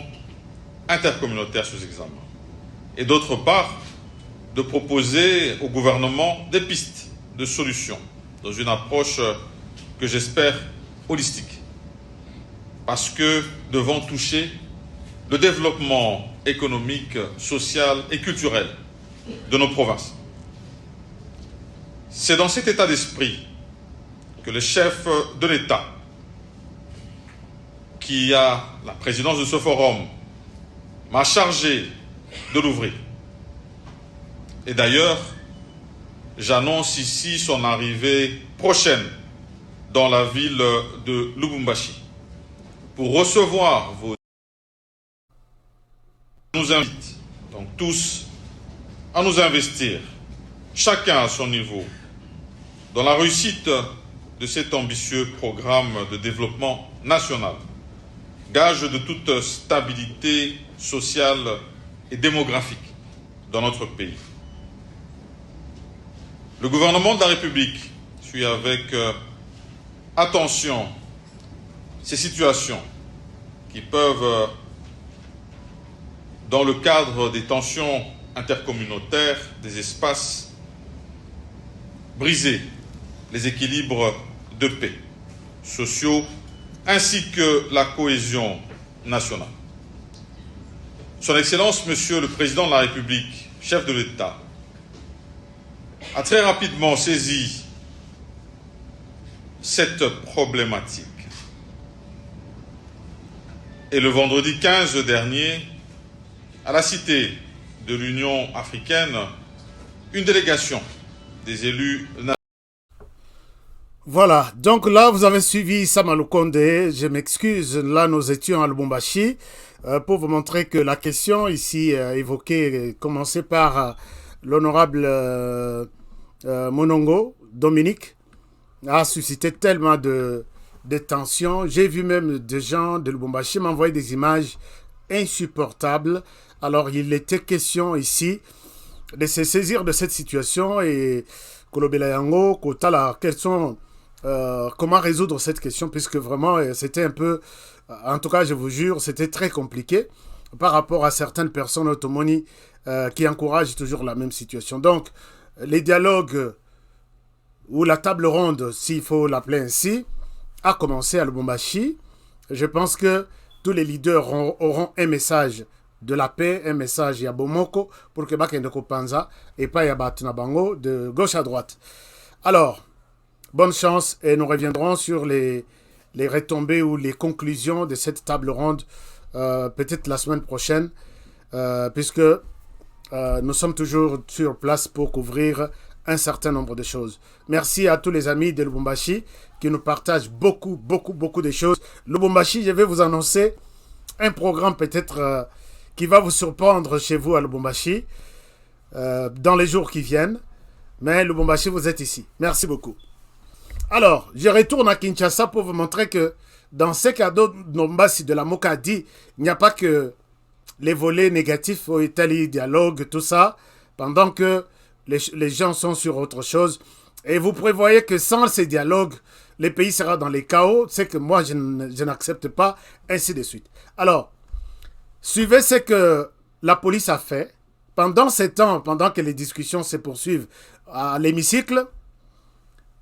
intercommunautaire sous examen, et d'autre part, de proposer au gouvernement des pistes de solutions dans une approche que j'espère holistique, parce que devant toucher le développement économique, social et culturel de nos provinces. C'est dans cet état d'esprit que le chef de l'État, qui a la présidence de ce forum, m'a chargé de l'ouvrir. Et d'ailleurs, j'annonce ici son arrivée prochaine dans la ville de Lubumbashi pour recevoir vos... nous invite donc tous à nous investir, chacun à son niveau, dans la réussite de cet ambitieux programme de développement national, gage de toute stabilité sociale et démographique dans notre pays. Le gouvernement de la République suit avec attention ces situations qui peuvent, dans le cadre des tensions intercommunautaires des espaces, briser les équilibres de paix sociaux ainsi que la cohésion nationale. Son Excellence, Monsieur le Président de la République, chef de l'État, a très rapidement saisi cette problématique. Et le vendredi 15 dernier, à la Cité de l'Union africaine, une délégation des élus... Voilà, donc là vous avez suivi Samalou Kondé, je m'excuse, là nous étions à Lubumbashi pour vous montrer que la question ici évoquée, commencée par l'honorable Monongo, Dominique, a suscité tellement de tensions. J'ai vu même des gens de Lubumbashi m'envoyer des images insupportables. Alors il était question ici de se saisir de cette situation et Kolobela Yango, Kotala, quels sont... comment résoudre cette question, puisque vraiment c'était un peu, en tout cas je vous jure, c'était très compliqué par rapport à certaines personnes automoni qui encouragent toujours la même situation. Donc les dialogues ou la table ronde, s'il faut l'appeler ainsi, a commencé à Lubumbashi. Je pense que tous les leaders auront un message de la paix, un message Yabomoko pour que Bakendeko Panza et pas Yabatnabango de gauche à droite. Alors, bonne chance et nous reviendrons sur les retombées ou les conclusions de cette table ronde peut-être la semaine prochaine puisque nous sommes toujours sur place pour couvrir un certain nombre de choses. Merci à tous les amis de Lubumbashi qui nous partagent beaucoup de choses. Lubumbashi, je vais vous annoncer un programme peut-être qui va vous surprendre chez vous à Lubumbashi dans les jours qui viennent. Mais Lubumbashi, vous êtes ici. Merci beaucoup. Alors, je retourne à Kinshasa pour vous montrer que dans ce cadeau Nombasi de la Mokadi, il n'y a pas que les volets négatifs, Italie, dialogue, tout ça, pendant que les gens sont sur autre chose. Et vous prévoyez que sans ces dialogues, le pays sera dans les chaos. C'est que moi, je n'accepte pas, ainsi de suite. Alors, suivez ce que la police a fait. Pendant ce temps, pendant que les discussions se poursuivent à l'hémicycle,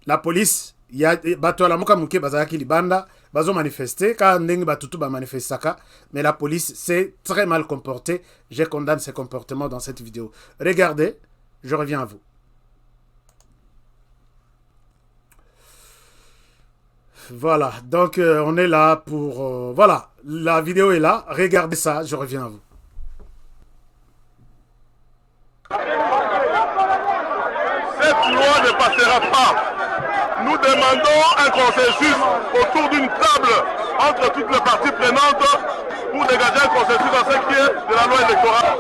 la police, il y a bato la moka muke bazaki libanda bazo manifester ka ndenge batutu ba manifestaka, mais la police s'est très mal comportée. Je condamne ces comportements dans cette vidéo. Regardez, je reviens à vous. Voilà, donc on est là pour voilà, la vidéo est là, regardez ça, je reviens à vous. Cette loi ne passera pas. nous demandons un consensus autour d'une table entre toutes les parties prenantes pour dégager un consensus dans ce qui est de la loi électorale.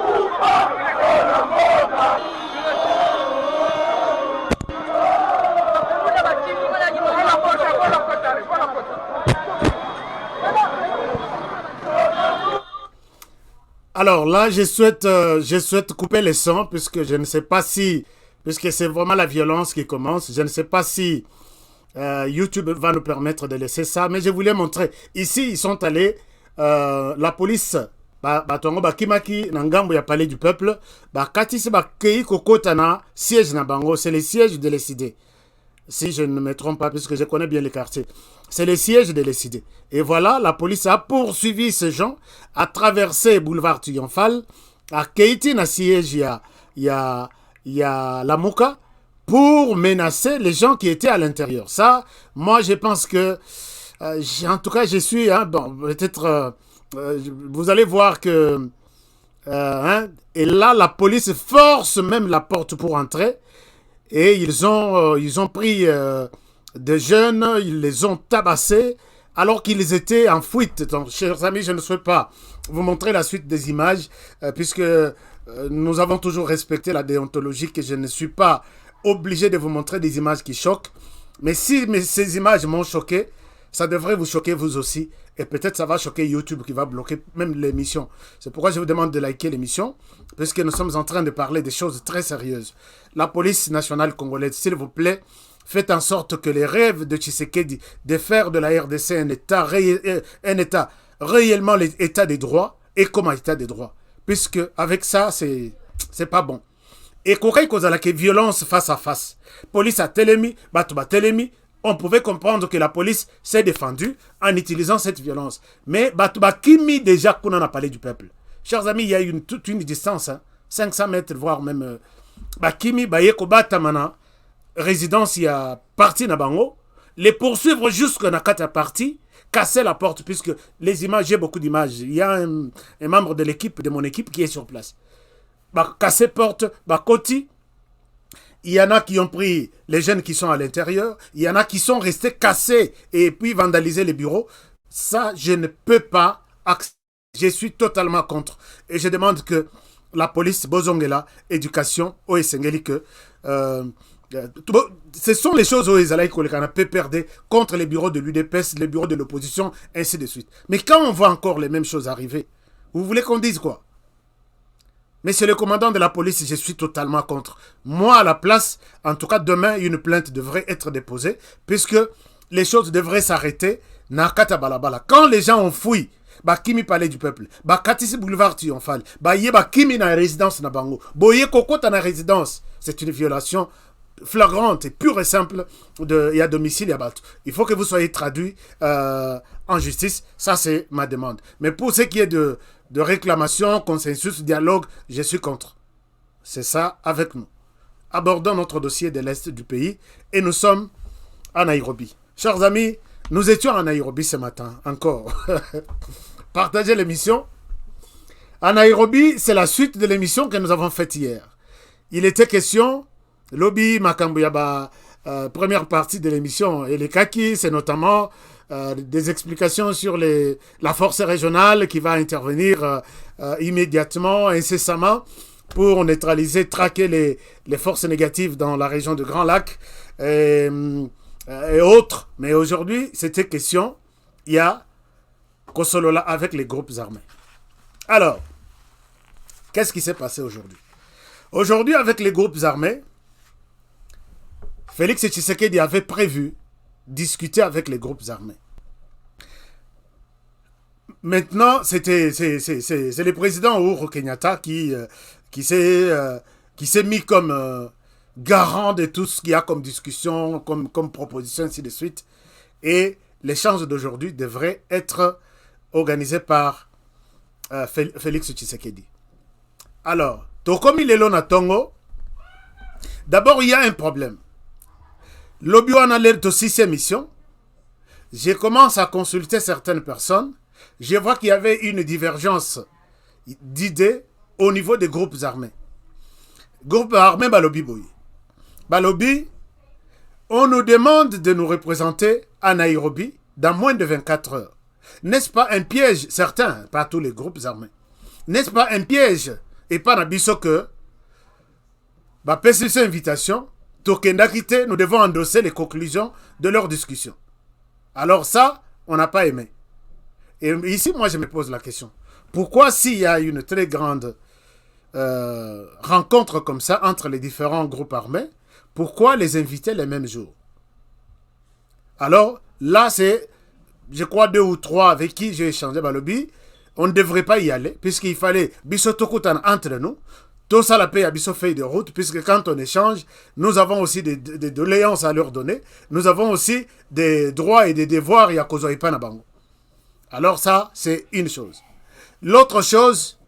Alors là, je souhaite couper les sons puisque je ne sais pas si, puisque c'est vraiment la violence qui commence, je ne sais pas si YouTube va nous permettre de laisser ça, mais je voulais montrer. Ici, ils sont allés, la police, Kimaki, Nangambo, ya palais du peuple, Katisi, Kei, Kokotana, siège na bango, c'est le siège de l'ECD. Si je ne me trompe pas, puisque je connais bien les quartiers. C'est le siège de l'ECD. Et voilà, la police a poursuivi ces gens, a traversé boulevard Triomphal, à Keiti, na siège, il y a la Mouka, pour menacer les gens qui étaient à l'intérieur. Ça, moi, je pense que, en tout cas, je suis, bon, peut-être, vous allez voir que, et là, la police force même la porte pour entrer. Et ils ont pris des jeunes, ils les ont tabassés alors qu'ils étaient en fuite. Donc, chers amis, je ne souhaite pas vous montrer la suite des images puisque nous avons toujours respecté la déontologie, que je ne suis pas obligé de vous montrer des images qui choquent. Mais si ces images m'ont choqué, ça devrait vous choquer vous aussi. Et peut-être ça va choquer YouTube qui va bloquer même l'émission. C'est pourquoi je vous demande de liker l'émission, puisque nous sommes en train de parler des choses très sérieuses. La police nationale congolaise, s'il vous plaît, faites en sorte que les rêves de Tshisekedi de faire de la RDC un État réellement l'état des droits et comme un État des droits. Puisque avec ça, c'est pas bon. Et quand il y a violence face à face, police a télémi, batouba télémi, on pouvait comprendre que la police s'est défendue en utilisant cette violence. Mais Batouba Kimi déjà qu'on en a parlé du peuple. Chers amis, il y a toute une distance, 500 mètres, voire même... Bakimi, Bayeko Batamana, résidence, il y a parti Nabango, les poursuivre jusqu'à Nakata parti, casser la porte, puisque les images, j'ai beaucoup d'images. Il y a un membre de l'équipe, de mon équipe, qui est sur place. Casser porte, Koti. Il y en a qui ont pris les jeunes qui sont à l'intérieur. Il y en a qui sont restés cassés et puis vandaliser les bureaux. Ça, je ne peux pas accepter. Je suis totalement contre. Et je demande que la police, Bozongela, éducation, Oesengeli, que ce sont les choses où Ezalaï Kolekana peut perdre contre les bureaux de l'UDPS, les bureaux de l'opposition, ainsi de suite. Mais quand on voit encore les mêmes choses arriver, vous voulez qu'on dise quoi? Monsieur le commandant de la police, je suis totalement contre. Moi, à la place, en tout cas, demain, une plainte devrait être déposée, puisque les choses devraient s'arrêter. Nakata balabala. Quand les gens ont fouillé, Kimi palais du peuple, Katisi boulevard Triomphal, Kimi na résidence na bango, Boye Kokota na résidence, c'est une violation flagrante et pure et simple de y a domicile y a battu. Il faut que vous soyez traduit en justice. Ça, c'est ma demande. Mais pour ce qui est de réclamation, consensus, dialogue, je suis contre. C'est ça avec nous. Abordons notre dossier de l'Est du pays et nous sommes à Nairobi. Chers amis, nous étions à Nairobi ce matin, encore. Partagez l'émission. À Nairobi, c'est la suite de l'émission que nous avons faite hier. Il était question, Lobby Makambuyaba, première partie de l'émission, et les Kaki, c'est notamment des explications sur la force régionale qui va intervenir immédiatement, incessamment, pour neutraliser, traquer les forces négatives dans la région de Grand Lac et autres. Mais aujourd'hui, c'était question, il y a Kosolola avec les groupes armés. Alors, qu'est-ce qui s'est passé aujourd'hui? Aujourd'hui, avec les groupes armés, Félix Tshisekedi avait prévu discuter avec les groupes armés. Maintenant, c'est le président Uhuru Kenyatta qui s'est mis comme garant de tout ce qu'il y a comme discussion, comme proposition, ainsi de suite. Et l'échange d'aujourd'hui devrait être organisé par Félix Tshisekedi. Alors, comme il est là na Tongo, d'abord, il y a un problème. Lobby en alerte aussi ses missions. Je commence à consulter certaines personnes. Je vois qu'il y avait une divergence d'idées au niveau des groupes armés. Groupes armés, Balobi Boy. Balobi, On nous demande de nous représenter à Nairobi dans moins de 24 heures. N'est-ce pas un piège, certains, pas tous les groupes armés, n'est-ce pas un piège? Et pas n'abisso que, cette invitation, Tokendakite, nous devons endosser les conclusions de leur discussion. Alors ça, on n'a pas aimé. Et ici, moi, je me pose la question. Pourquoi, s'il y a une très grande rencontre comme ça entre les différents groupes armés, pourquoi les inviter les mêmes jours? Alors, là, c'est, je crois, 2 ou 3 avec qui j'ai échangé Balobi. On ne devrait pas y aller, puisqu'il fallait Bissotokutan entre nous. Tout ça, la paix à Bisso feuille de route, puisque quand on échange, nous avons aussi des doléances à leur donner. Nous avons aussi des droits et des devoirs. Alors ça, c'est une chose. L'autre chose,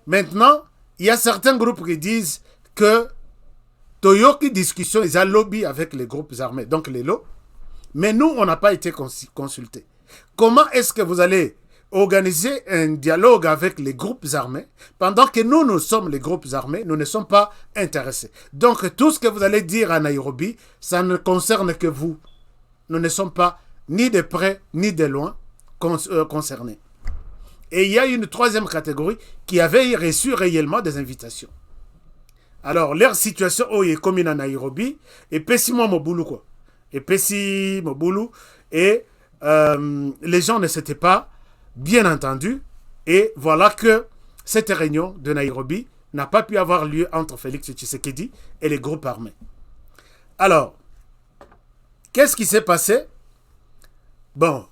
maintenant, il y a certains groupes qui disent que Toyoki discussion, ils ont lobby avec les groupes armés, donc les lots. Mais nous, on n'a pas été consultés. Comment est-ce que vous allez organiser un dialogue avec les groupes armés pendant que nous sommes les groupes armés, nous ne sommes pas intéressés? Donc, tout ce que vous allez dire à Nairobi, ça ne concerne que vous. Nous ne sommes pas ni de près ni de loin concernés. Et il y a une troisième catégorie qui avait reçu réellement des invitations. Alors, leur situation est comme à Nairobi, et Pessimo Mobulu, quoi. Et Pessi Mobulu, et les gens ne s'étaient pas bien entendus, et voilà que cette réunion de Nairobi n'a pas pu avoir lieu entre Félix Tshisekedi et les groupes armés. Alors, qu'est-ce qui s'est passé? Bon,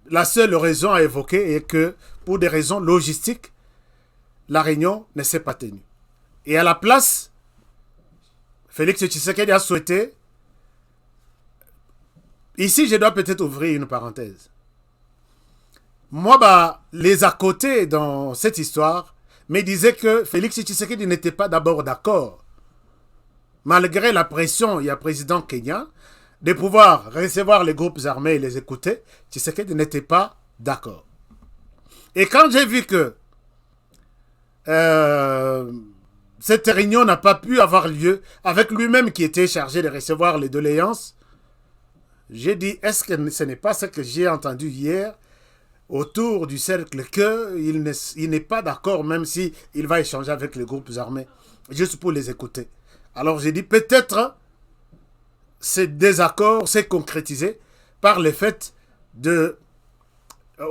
la seule raison à évoquer est que, pour des raisons logistiques, la réunion ne s'est pas tenue. Et à la place, Félix Tshisekedi a souhaité... Ici, je dois peut-être ouvrir une parenthèse. Moi, les à côté dans cette histoire me disaient que Félix Tshisekedi n'était pas d'abord d'accord. Malgré la pression, il y a président Kenya, de pouvoir recevoir les groupes armés et les écouter, Tshisekedi n'était pas d'accord. Et quand j'ai vu que cette réunion n'a pas pu avoir lieu avec lui-même qui était chargé de recevoir les doléances, j'ai dit, est-ce que ce n'est pas ce que j'ai entendu hier autour du cercle qu'il n'est pas d'accord même si il va échanger avec les groupes armés, juste pour les écouter. Alors j'ai dit, peut-être ce désaccord s'est concrétisé par le fait de...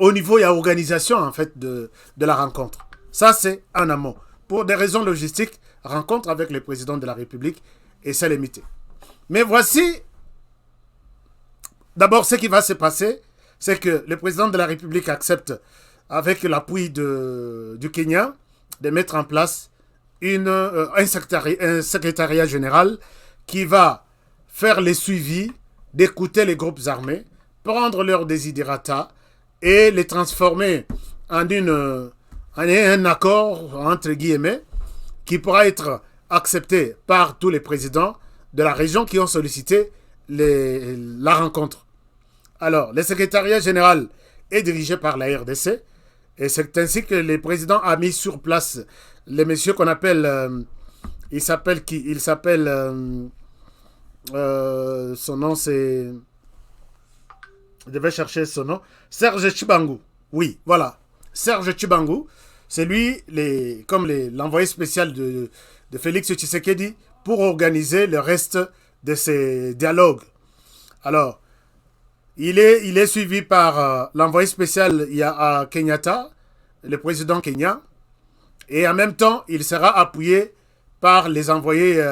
Au niveau, il y a organisation en fait de la rencontre. Ça, c'est en amont. Pour des raisons logistiques, rencontre avec le président de la République et c'est limité. Mais voici, d'abord, ce qui va se passer, c'est que le président de la République accepte, avec l'appui du Kenya, de mettre en place un secrétariat général qui va faire les suivis, d'écouter les groupes armés, prendre leurs desiderata et les transformer en un accord, entre guillemets, qui pourra être accepté par tous les présidents de la région qui ont sollicité la rencontre. Alors, le secrétariat général est dirigé par la RDC et c'est ainsi que le président a mis sur place les messieurs qu'on appelle... il s'appelle qui? Il s'appelle... son nom c'est... Je devais chercher son nom. Serge Tshibangu. Oui, voilà. Serge Tshibangu. C'est lui, comme l'envoyé spécial de Félix Tshisekedi pour organiser le reste de ces dialogues. Alors, il est suivi par l'envoyé spécial à Kenyatta, le président Kenya, et en même temps, il sera appuyé par les envoyés,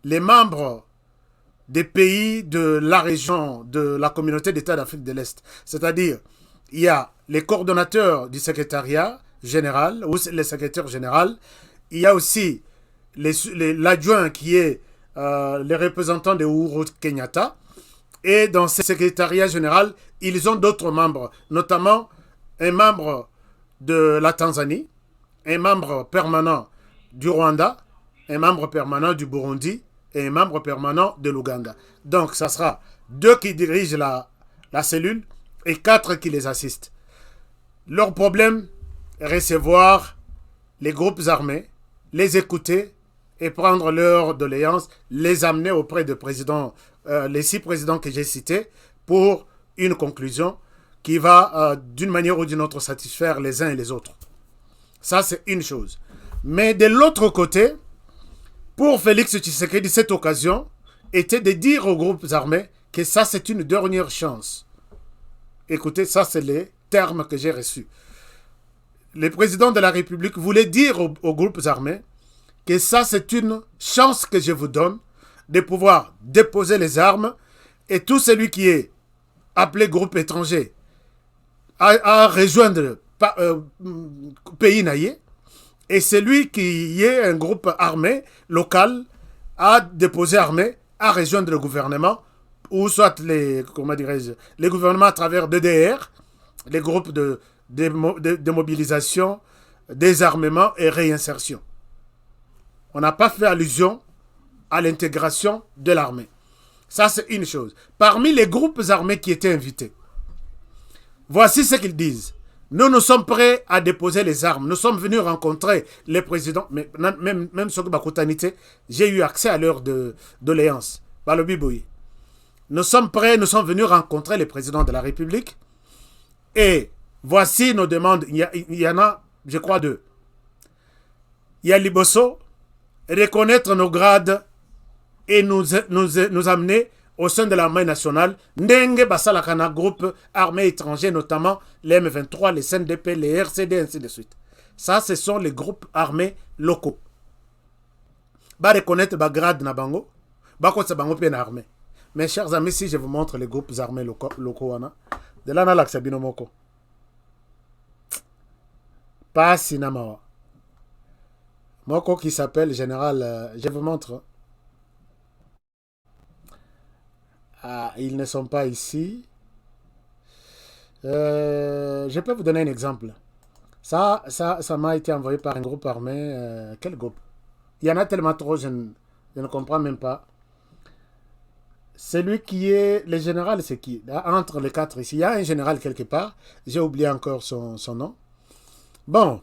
les membres des pays de la région, de la communauté d'États d'Afrique de l'Est. C'est-à-dire, il y a les coordonnateurs du secrétariat général, ou le secrétaire général, il y a aussi l'adjoint qui est les représentants de Uhuru Kenyatta, et dans ce secrétariat général, ils ont d'autres membres, notamment un membre de la Tanzanie, un membre permanent du Rwanda, un membre permanent du Burundi, et un membre permanent de l'Ouganda. Donc, ça sera 2 qui dirigent la cellule et 4 qui les assistent. Leur problème est recevoir les groupes armés, les écouter et prendre leur doléance, les amener auprès des présidents, les 6 présidents que j'ai cités, pour une conclusion qui va d'une manière ou d'une autre satisfaire les uns et les autres. Ça, c'est une chose. Mais de l'autre côté, pour Félix Tshisekedi, cette occasion était de dire aux groupes armés que ça, c'est une dernière chance. Écoutez, ça, c'est les termes que j'ai reçus. Le président de la République voulait dire aux groupes armés que ça, c'est une chance que je vous donne de pouvoir déposer les armes, et tout celui qui est appelé groupe étranger à rejoindre pays naïe, et celui qui est un groupe armé local à déposer armée, à rejoindre le gouvernement, ou soit les gouvernements à travers DDR, les groupes de mobilisation, désarmement et réinsertion. On n'a pas fait allusion à l'intégration de l'armée. Ça, c'est une chose. Parmi les groupes armés qui étaient invités, voici ce qu'ils disent. Nous sommes prêts à déposer les armes. Nous sommes venus rencontrer les présidents. Mais même sur Bakutanité, j'ai eu accès à leur doléance. Nous sommes prêts, nous sommes venus rencontrer les présidents de la République. Et voici nos demandes. Il y en a, je crois, 2. Il y a Liboso, reconnaître nos grades et nous amener au sein de l'armée nationale, Ndenge Basalakana, groupe armé étranger, notamment les M23, les CNDP, les RCD, ainsi de suite. Ça, ce sont les groupes armés locaux. Ba reconnaître ba grade na bango, ba ko bango pe na armée. Mes chers amis, si je vous montre les groupes armés locaux, de là na l'aksabino moko. Pas Sinamawa. Moko qui s'appelle général, je vous montre. Ah, ils ne sont pas ici. Je peux vous donner un exemple. Ça m'a été envoyé par un groupe armé. Quel groupe? Il y en a tellement trop, je ne comprends même pas. Celui qui est... Le général, c'est qui? Entre les 4 ici, il y a un général quelque part. J'ai oublié encore son nom. Bon.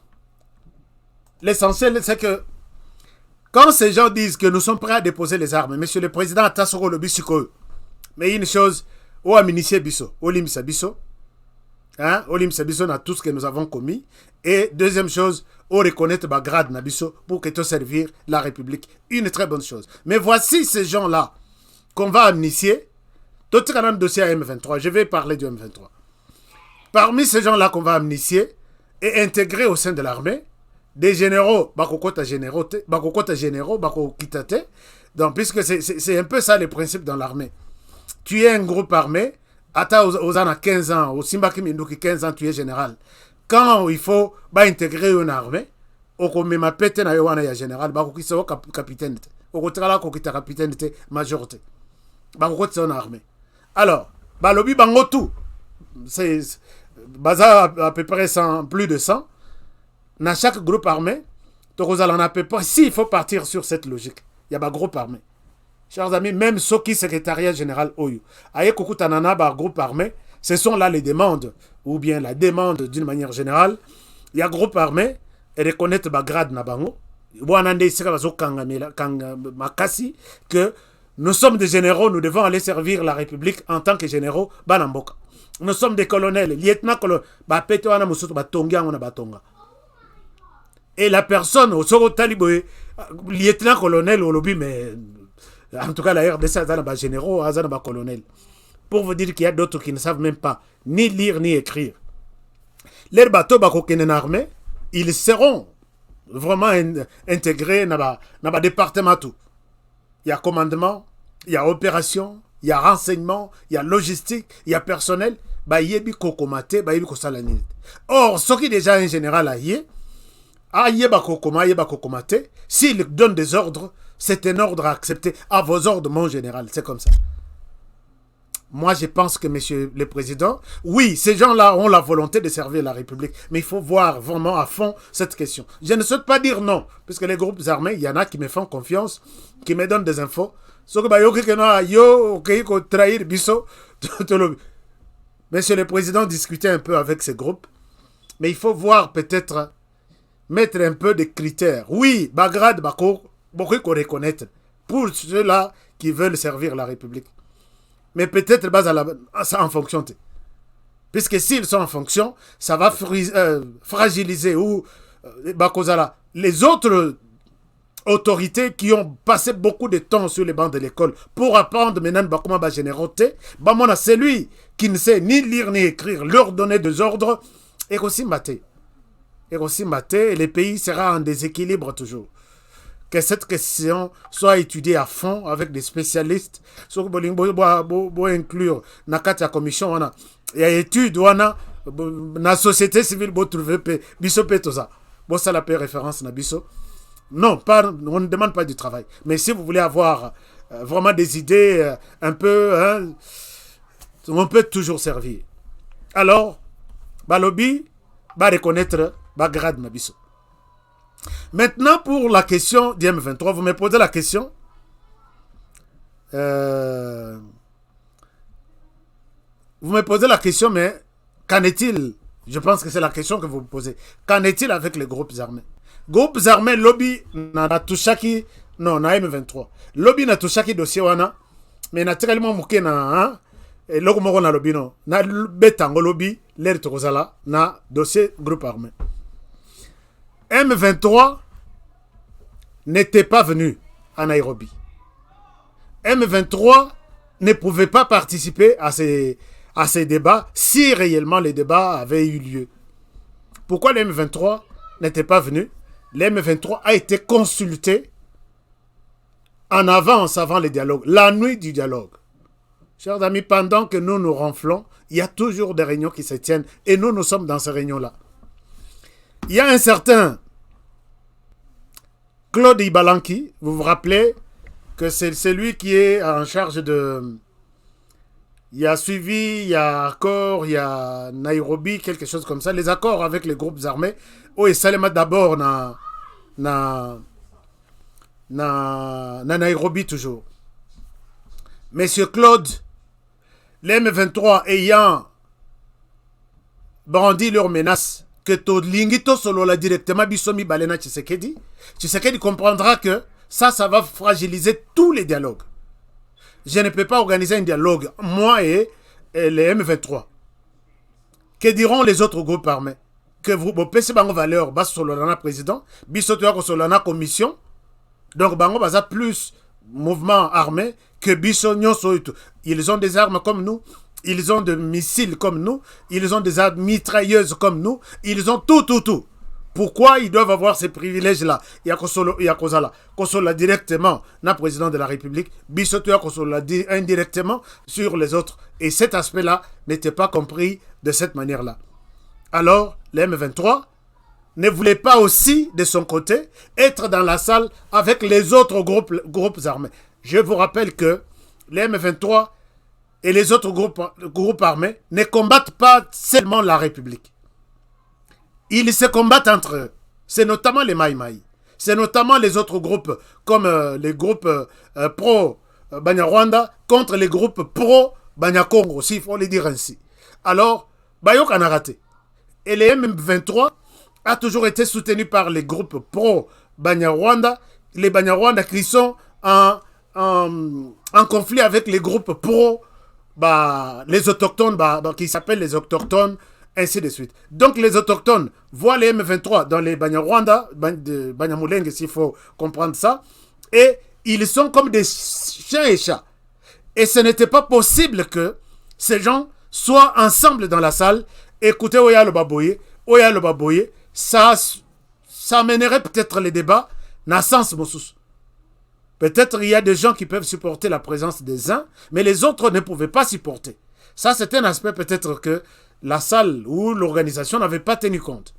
L'essentiel, c'est que quand ces gens disent que nous sommes prêts à déposer les armes, monsieur le président Tassoro le Bissiko, mais une chose, au Aminissé Bisso, au Limsa Bisso, au Limsa Bisso, on a tout ce que nous avons commis. Et deuxième chose, au reconnaître Bagrad Nabisso pour que te servir la République. Une très bonne chose. Mais voici ces gens-là qu'on va amnistier. Tout un dossier à M23. Je vais parler du M23. Parmi ces gens-là qu'on va amnistier et intégrer au sein de l'armée, des généraux, Bakokota généraux, Bakokitate. Donc, puisque c'est un peu ça le principe dans l'armée. Tu es un groupe armé, Ata Ozana 15 ans, au Simbaki Minduki 15 ans, tu es général. Quand il faut intégrer une armée, au même pété na yowana ya général, Bakokisa au capitaine, au kotrala kokita capitaine majorité. Bakokota une armée. Alors, Balobi Bangotu, c'est baza à peu près 100, plus de 100. Dans chaque groupe armé, Tokozal en a peu près. Si il faut partir sur cette logique, il y a un groupe armé. Chers amis, même Soki, secrétariat général Oyo, Aye Kokutanana, groupe armé, ce sont là les demandes, ou bien la demande d'une manière générale. Il y a groupe armé, et reconnaître grade Nabango, que nous sommes des généraux, nous devons aller servir la République en tant que généraux, Banamboka. Nous sommes des colonels, lieutenant-colonel, et la personne, au Soro Taliboé, lieutenant-colonel, au lobby, mais en tout cas, la RDC, a généraux, a colonel. Pour vous dire qu'il y a d'autres qui ne savent même pas ni lire ni écrire. Les bateaux en armée, ils seront vraiment intégrés dans le département tout. Il y a commandement, il y a opération, il y a renseignement, il y a logistique, il y a personnel. Or, ce qui est déjà un général s'il donne des ordres, c'est un ordre à accepter. À vos ordres, mon général, c'est comme ça. Moi, je pense que, monsieur le président, oui, ces gens-là ont la volonté de servir la République, mais il faut voir vraiment à fond cette question. Je ne souhaite pas dire non, puisque les groupes armés, il y en a qui me font confiance, qui me donnent des infos. Monsieur le président discutait un peu avec ces groupes, mais il faut voir peut-être mettre un peu de critères. Oui, Bagrad, Bako, beaucoup qu'on reconnaître pour ceux-là qui veulent servir la République. Mais peut-être ça en fonction. Puisque s'ils sont en fonction, ça va fragiliser ou les autres autorités qui ont passé beaucoup de temps sur les bancs de l'école pour apprendre maintenant comment la généralité, c'est lui qui ne sait ni lire ni écrire, leur donner des ordres, et aussi mater. Et le pays sera en déséquilibre toujours. Que cette question soit étudiée à fond avec des spécialistes. Ce que vous inclure dans la commission, il y a études, dans la société civile, vous trouvez tout ça. Ça la paix référence na biso. Non, on ne demande pas du travail. Mais si vous voulez avoir vraiment des idées un peu, on peut toujours servir. Alors, lobby va reconnaître grade na biso. Maintenant, pour la question du M23, vous me posez la question. Vous me posez la question, mais qu'en est-il? Je pense que c'est la question que vous me posez. Qu'en est-il avec les groupes armés? Groupes armés, lobby, na touchaki, non, na M23. Lobby na touchaki dossier wana, mais naturellement mouké na, et logo moko na lobby non, na betango lobby, l'air tokozala, na dossier groupe armé. M23 n'était pas venu à Nairobi. M23 ne pouvait pas participer à ces débats si réellement les débats avaient eu lieu. Pourquoi le M23 n'était pas venu? Le M23 a été consulté en avance avant le dialogue, la nuit du dialogue. Chers amis, pendant que nous nous ronflons, il y a toujours des réunions qui se tiennent et nous sommes dans ces réunions-là. Il y a un certain Claude Ibalanki, vous vous rappelez que c'est celui qui est en charge de... Il y a suivi, il y a accord, il y a Nairobi, quelque chose comme ça. Les accords avec les groupes armés. Et Salema d'abord na Nairobi toujours. Monsieur Claude, les M23 ayant brandi leurs menaces, que to lingito solo la directement bisomi balena Tshisekedi comprendra que ça va fragiliser tous les dialogues. Je ne peux pas organiser un dialogue, moi et les M23. Que diront les autres groupes armés? Que vous pensez bango valeur bas solana président, bisoto ya solana commission. Donc bango baza plus mouvement armé que biso nyonso itu. Ils ont des armes comme nous, ils ont des missiles comme nous, ils ont des armes mitrailleuses comme nous, ils ont tout. Pourquoi ils doivent avoir ces privilèges-là? Il y a Kosola directement, na président de la République, Bissoto ya Kosola indirectement sur les autres. Et cet aspect-là n'était pas compris de cette manière-là. Alors, le M23 ne voulait pas aussi, de son côté, être dans la salle avec les autres groupes armés. Je vous rappelle que les M23 et les autres groupes armés ne combattent pas seulement la République. Ils se combattent entre eux. C'est notamment les Maïmaï. C'est notamment les autres groupes, comme les groupes pro-Banyarwanda contre les groupes pro-Banyakongo, s'il faut le dire ainsi. Alors, Bayok en a raté. Et les M23 a toujours été soutenu par les groupes pro-Banyarwanda, les Banyarwanda qui sont en conflit avec les groupes pro, les autochtones, qui s'appellent les autochtones, ainsi de suite. Donc les autochtones voient les M23 dans les Banyarwanda, de Banyamulenge s'il faut comprendre ça, et ils sont comme des chiens et chats. Et ce n'était pas possible que ces gens soient ensemble dans la salle. Écoutez, Oya le Baboye, ça mènerait peut-être les débats dans sens Moussous. Peut-être il y a des gens qui peuvent supporter la présence des uns, mais les autres ne pouvaient pas supporter. Ça, c'est un aspect peut-être que la salle ou l'organisation n'avait pas tenu compte.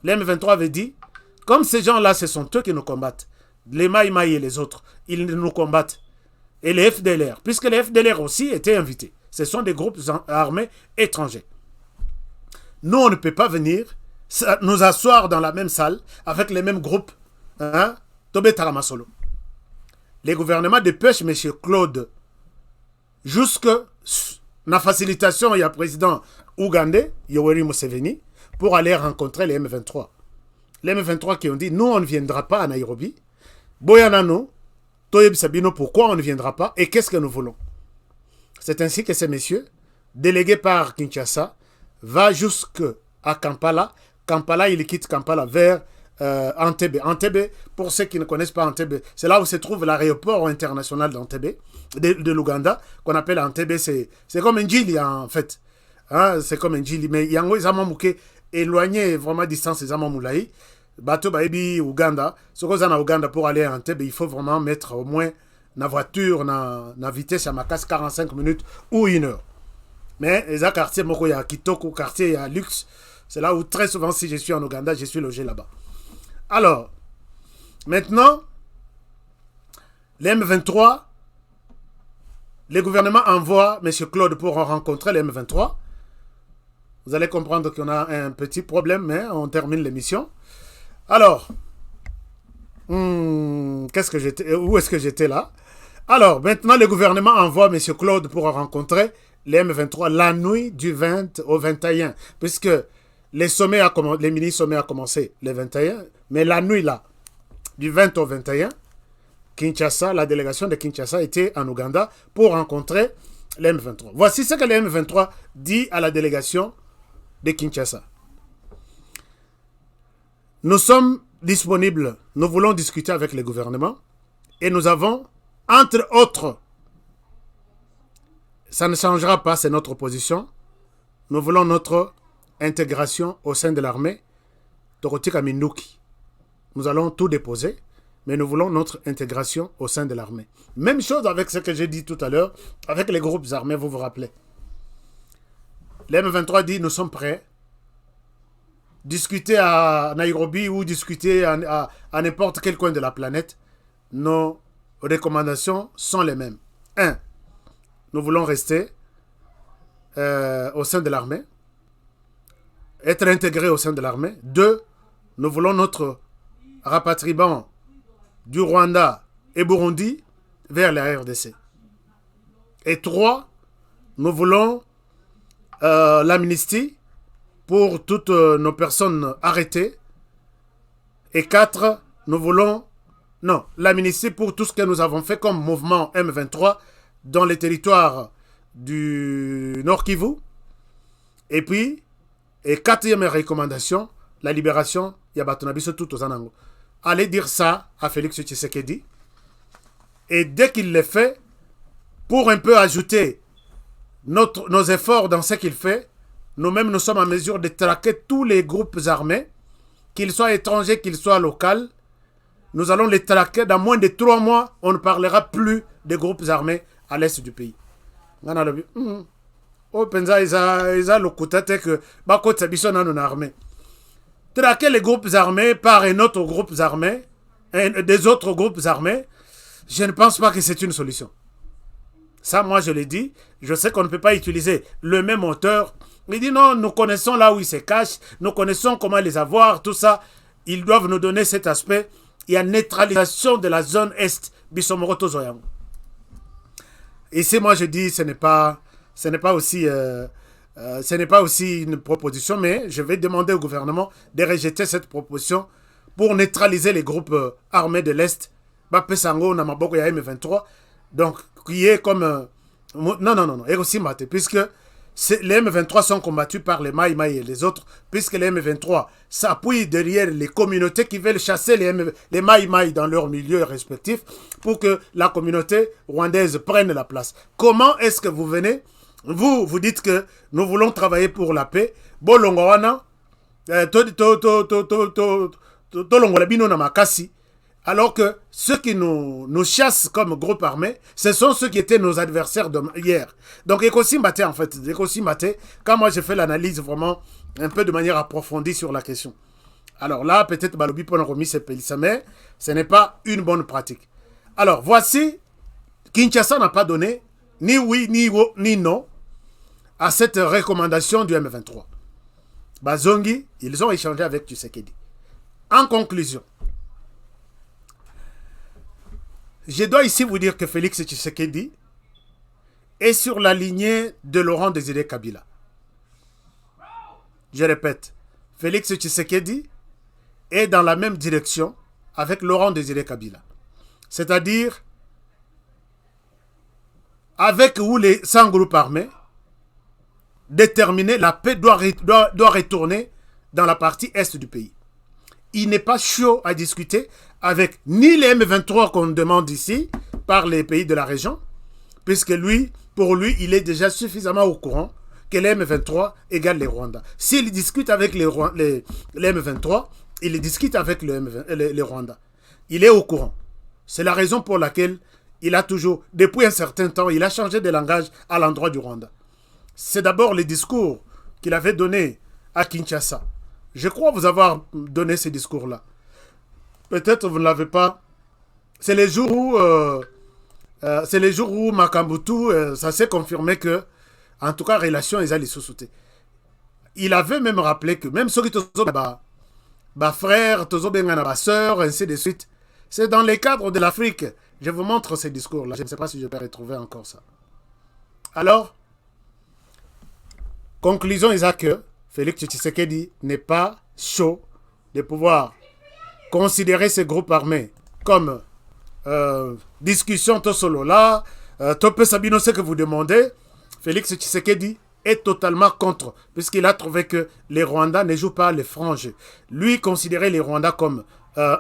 Les M23 avait dit, comme ces gens-là, ce sont eux qui nous combattent, les Maïmaï et les autres, ils nous combattent. Et les FDLR, puisque les FDLR aussi étaient invités. Ce sont des groupes armés étrangers. Nous, on ne peut pas venir nous asseoir dans la même salle avec les mêmes groupes. Tobé Taramasolo. Les gouvernements dépêchent M. Claude jusque la facilitation, il y a le président ougandais, Yoweri Museveni, pour aller rencontrer les M23. Les M23 qui ont dit, nous, on ne viendra pas à Nairobi, Boyanano, Toyeb Sabino, pourquoi on ne viendra pas et qu'est-ce que nous voulons? C'est ainsi que ces messieurs, délégués par Kinshasa, va jusqu'à Kampala. Kampala, il quitte Kampala vers Entebbe. Entebbe, pour ceux qui ne connaissent pas Entebbe, c'est là où se trouve l'aéroport international d'Entebbe, de l'Ouganda, qu'on appelle Entebbe. C'est comme un Djili en fait. Hein, c'est comme un Djili. Mais il y a un mouké éloigné, vraiment distance, c'est un moulaï. Bateau Baebi, Ouganda. Ce qu'on a Ouganda pour aller à Entebbe, il faut vraiment mettre au moins la voiture, la vitesse à ma casse 45 minutes ou 1 heure. Mais les quartiers, il y a Kitoko, quartier, il y a Luxe. C'est là où très souvent, si je suis en Ouganda, je suis logé là-bas. Alors, maintenant, les M23, le gouvernement envoie M. Claude pour rencontrer les M23. Vous allez comprendre qu'on a un petit problème, mais on termine l'émission. Alors, où est-ce que j'étais là? Alors, maintenant, le gouvernement envoie M. Claude pour rencontrer les M23 la nuit du 20 au 21, puisque les mini-sommets ont commencé le 21, mais la nuit là, du 20 au 21, Kinshasa, la délégation de Kinshasa était en Ouganda pour rencontrer les M23. Voici ce que les M23 dit à la délégation de Kinshasa. Nous sommes disponibles, nous voulons discuter avec le gouvernement et nous avons, entre autres, ça ne changera pas, c'est notre position, nous voulons notre intégration au sein de l'armée, Torotika Minduki. Nous allons tout déposer, mais nous voulons notre intégration au sein de l'armée. Même chose avec ce que j'ai dit tout à l'heure, avec les groupes armés, vous vous rappelez. Les M23 dit, nous sommes prêts. Discuter à Nairobi ou discuter à n'importe quel coin de la planète, nos recommandations sont les mêmes. 1. Nous voulons rester au sein de l'armée, être intégrés au sein de l'armée. 2. Nous voulons notre rapatriement du Rwanda et Burundi vers la RDC. Et 3. Nous voulons l'amnistie pour toutes nos personnes arrêtées. Et 4, nous voulons l'amnistie pour tout ce que nous avons fait comme mouvement M23 dans les territoires du Nord Kivu. Et puis, et 4e recommandation, la libération Yabatonabiso tout aux Anango. Allez dire ça à Félix Tshisekedi. Et dès qu'il le fait, pour un peu ajouter nos efforts dans ce qu'il fait, nous-mêmes, nous sommes en mesure de traquer tous les groupes armés, qu'ils soient étrangers, qu'ils soient locaux. Nous allons les traquer. Dans moins de 3 mois, on ne parlera plus des groupes armés à l'est du pays. Traquer les groupes armés par un autre groupe armé, des autres groupes armés, je ne pense pas que c'est une solution. Ça, moi, je l'ai dit. Je sais qu'on ne peut pas utiliser le même auteur. Il dit non, nous connaissons là où ils se cachent, nous connaissons comment les avoir, tout ça. Ils doivent nous donner cet aspect. Il y a neutralisation de la zone Est, Bisomoroto Zoyango. Ici, moi, je dis ce n'est pas aussi une proposition, mais je vais demander au gouvernement de rejeter cette proposition pour neutraliser les groupes armés de l'Est. Bapesango, Namaboko, M23. Donc, qui est comme... Non, et aussi maté, puisque les M23 sont combattus par les Maï Maï et les autres, puisque les M23 s'appuient derrière les communautés qui veulent chasser les Maï Maï dans leurs milieux respectifs pour que la communauté rwandaise prenne la place. Comment est-ce que vous venez? Vous dites que nous voulons travailler pour la paix. Bolongoana, Tolongolabino Namakasi. Alors que ceux qui nous chassent comme groupe armé, ce sont ceux qui étaient nos adversaires hier. Donc, Ekosi Mate, en fait, quand moi j'ai fait l'analyse vraiment un peu de manière approfondie sur la question. Alors là, peut-être Balobi pour remis ses pélisses, mais ce n'est pas une bonne pratique. Alors, voici, Kinshasa n'a pas donné ni oui, ni non à cette recommandation du M23. Bazongi, ils ont échangé avec Tshisekedi. En conclusion, je dois ici vous dire que Félix Tshisekedi est sur la lignée de Laurent Désiré Kabila. Je répète, Félix Tshisekedi est dans la même direction avec Laurent Désiré Kabila. C'est-à-dire, avec ou les 100 groupes armés, déterminer la paix doit retourner dans la partie est du pays. Il n'est pas chaud à discuter avec ni les M23 qu'on demande ici par les pays de la région, puisque lui, pour lui, il est déjà suffisamment au courant que les M23 égale les Rwandais. S'il discute avec les M23, il discute avec les Rwandais. Il est au courant. C'est la raison pour laquelle il a toujours, depuis un certain temps, il a changé de langage à l'endroit du Rwanda. C'est d'abord le discours qu'il avait donné à Kinshasa. Je crois vous avoir donné ces discours-là. Peut-être vous ne l'avez pas. C'est les jours où Makambutu, ça s'est confirmé que, en tout cas, relation ils allaient sous-souter. Il avait même rappelé que même ceux qui sont frères, sœurs, ainsi de suite, c'est dans les cadres de l'Afrique. Je vous montre ces discours-là. Je ne sais pas si je peux retrouver encore ça. Alors, conclusion est que Félix Tshisekedi n'est pas chaud de pouvoir considérer ces groupes armés comme discussion tout solo là, Topé Sabino, ce que vous demandez. Félix Tshisekedi est totalement contre, puisqu'il a trouvé que les Rwandais ne jouent pas les franges. Lui considérait les Rwandais comme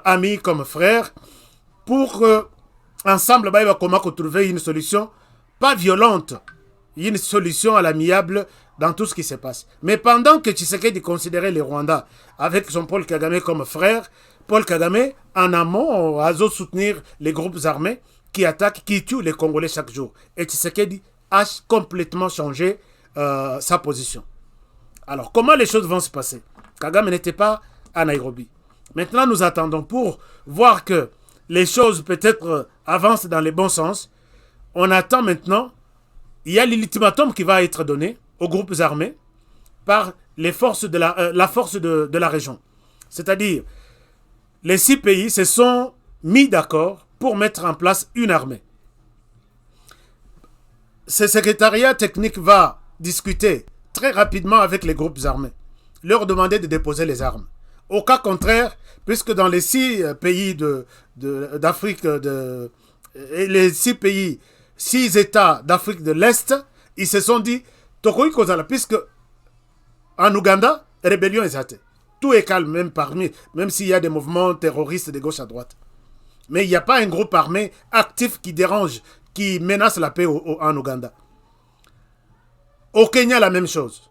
amis, comme frères, pour ensemble, il va comment trouver une solution pas violente, une solution à l'amiable dans tout ce qui se passe. Mais pendant que Tshisekedi considérait les Rwandais avec son Paul Kagame comme frère, Paul Kagame, en amont, a soutenir les groupes armés qui attaquent, qui tuent les Congolais chaque jour. Et Tshisekedi a complètement changé sa position. Alors, comment les choses vont se passer? Kagame n'était pas à Nairobi. Maintenant, nous attendons pour voir que les choses peut-être avancent dans le bon sens. On attend maintenant, il y a l'ultimatum qui va être donné aux groupes armés par les forces de la force de la région. C'est-à-dire, les 6 pays se sont mis d'accord pour mettre en place une armée. Ce secrétariat technique va discuter très rapidement avec les groupes armés, leur demander de déposer les armes. Au cas contraire, puisque dans les 6 pays d'Afrique, les 6 pays, 6 États d'Afrique de l'Est, ils se sont dit, puisque en Ouganda, rébellion est athée. Tout est calme, même s'il y a des mouvements terroristes de gauche à droite. Mais il n'y a pas un groupe armé actif qui dérange, qui menace la paix en Ouganda. Au Kenya, la même chose.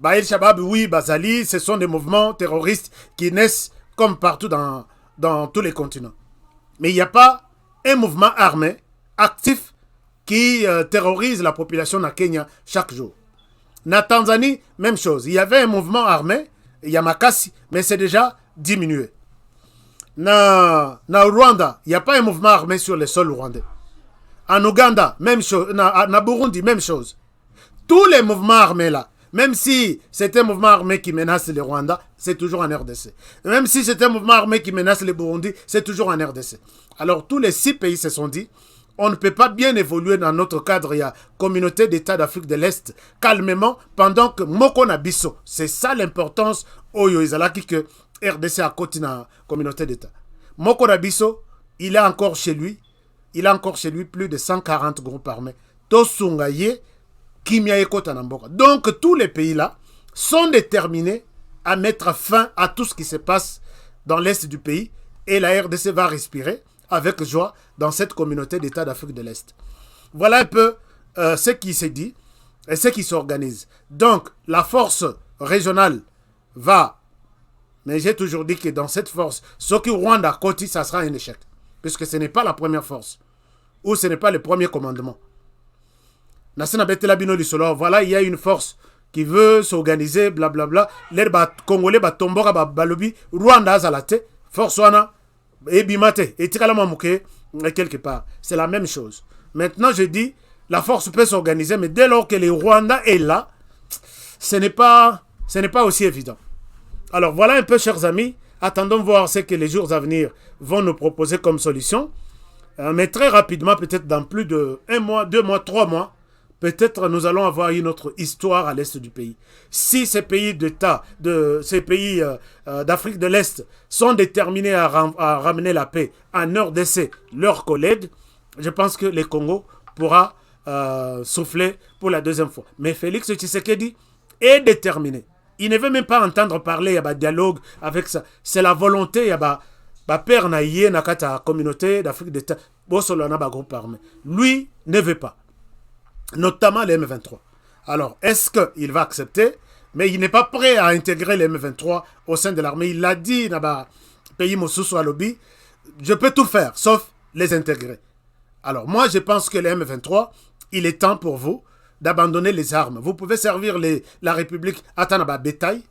El Shabab, oui, Bazali, ce sont des mouvements terroristes qui naissent comme partout dans tous les continents. Mais il n'y a pas un mouvement armé actif qui terrorise la population na Kenya chaque jour. Na Tanzanie, même chose. Il y avait un mouvement armé, Yamakasi, mais c'est déjà diminué. Na Rwanda, il n'y a pas un mouvement armé sur le sol rwandais. En Ouganda, même chose. Na Burundi, même chose. Tous les mouvements armés là, même si c'est un mouvement armé qui menace le Rwanda, c'est toujours en RDC. Même si c'est un mouvement armé qui menace le Burundi, c'est toujours en RDC. Alors tous les 6 pays se sont dit, on ne peut pas bien évoluer dans notre cadre, il y a communauté d'États d'Afrique de l'Est, calmement, pendant que Moko na biso. C'est ça l'importance, Oyo Izalaki, que RDC a côté na communauté d'États. Moko na biso, il a encore chez lui plus de 140 groupes armés. Tosungaye, Kimia Ekota Namboka. Donc tous les pays-là sont déterminés à mettre fin à tout ce qui se passe dans l'Est du pays et la RDC va respirer avec joie dans cette communauté d'États d'Afrique de l'Est. Voilà un peu ce qui s'est dit et ce qui s'organise. Donc la force régionale va, mais j'ai toujours dit que dans cette force, ce qui Rwanda Koti, ça sera un échec, puisque ce n'est pas la première force ou ce n'est pas le premier commandement. Voilà, il y a une force qui veut s'organiser, blablabla. Les Congolais, Tombora, Balobi, Rwanda, Azalate, force Wana, et Bimate, et Tikalamamuke, quelque part. C'est la même chose. Maintenant, je dis, la force peut s'organiser, mais dès lors que le Rwanda est là, ce n'est pas aussi évident. Alors voilà un peu, chers amis. Attendons voir ce que les jours à venir vont nous proposer comme solution. Mais très rapidement, peut-être dans plus de 1 mois, 2 mois, 3 mois, peut-être nous allons avoir une autre histoire à l'est du pays. Si ces pays d'État, ces pays d'Afrique de l'Est sont déterminés à ramener la paix en RDC, leurs collègues, je pense que le Congo pourra souffler pour la deuxième fois. Mais Félix Tshisekedi est déterminé. Il ne veut même pas entendre parler, il y a un dialogue avec ça. C'est la volonté, il y a père naïe, nakata communauté d'Afrique d'État, groupe armé. Lui ne veut pas. Notamment les M23. Alors, est-ce qu'il va accepter? Mais il n'est pas prêt à intégrer les M23 au sein de l'armée. Il l'a dit, pays Mosusu à lobby, je peux tout faire, sauf les intégrer. Alors, moi, je pense que les M23, il est temps pour vous d'abandonner les armes. Vous pouvez servir la République à Tanaba bétail,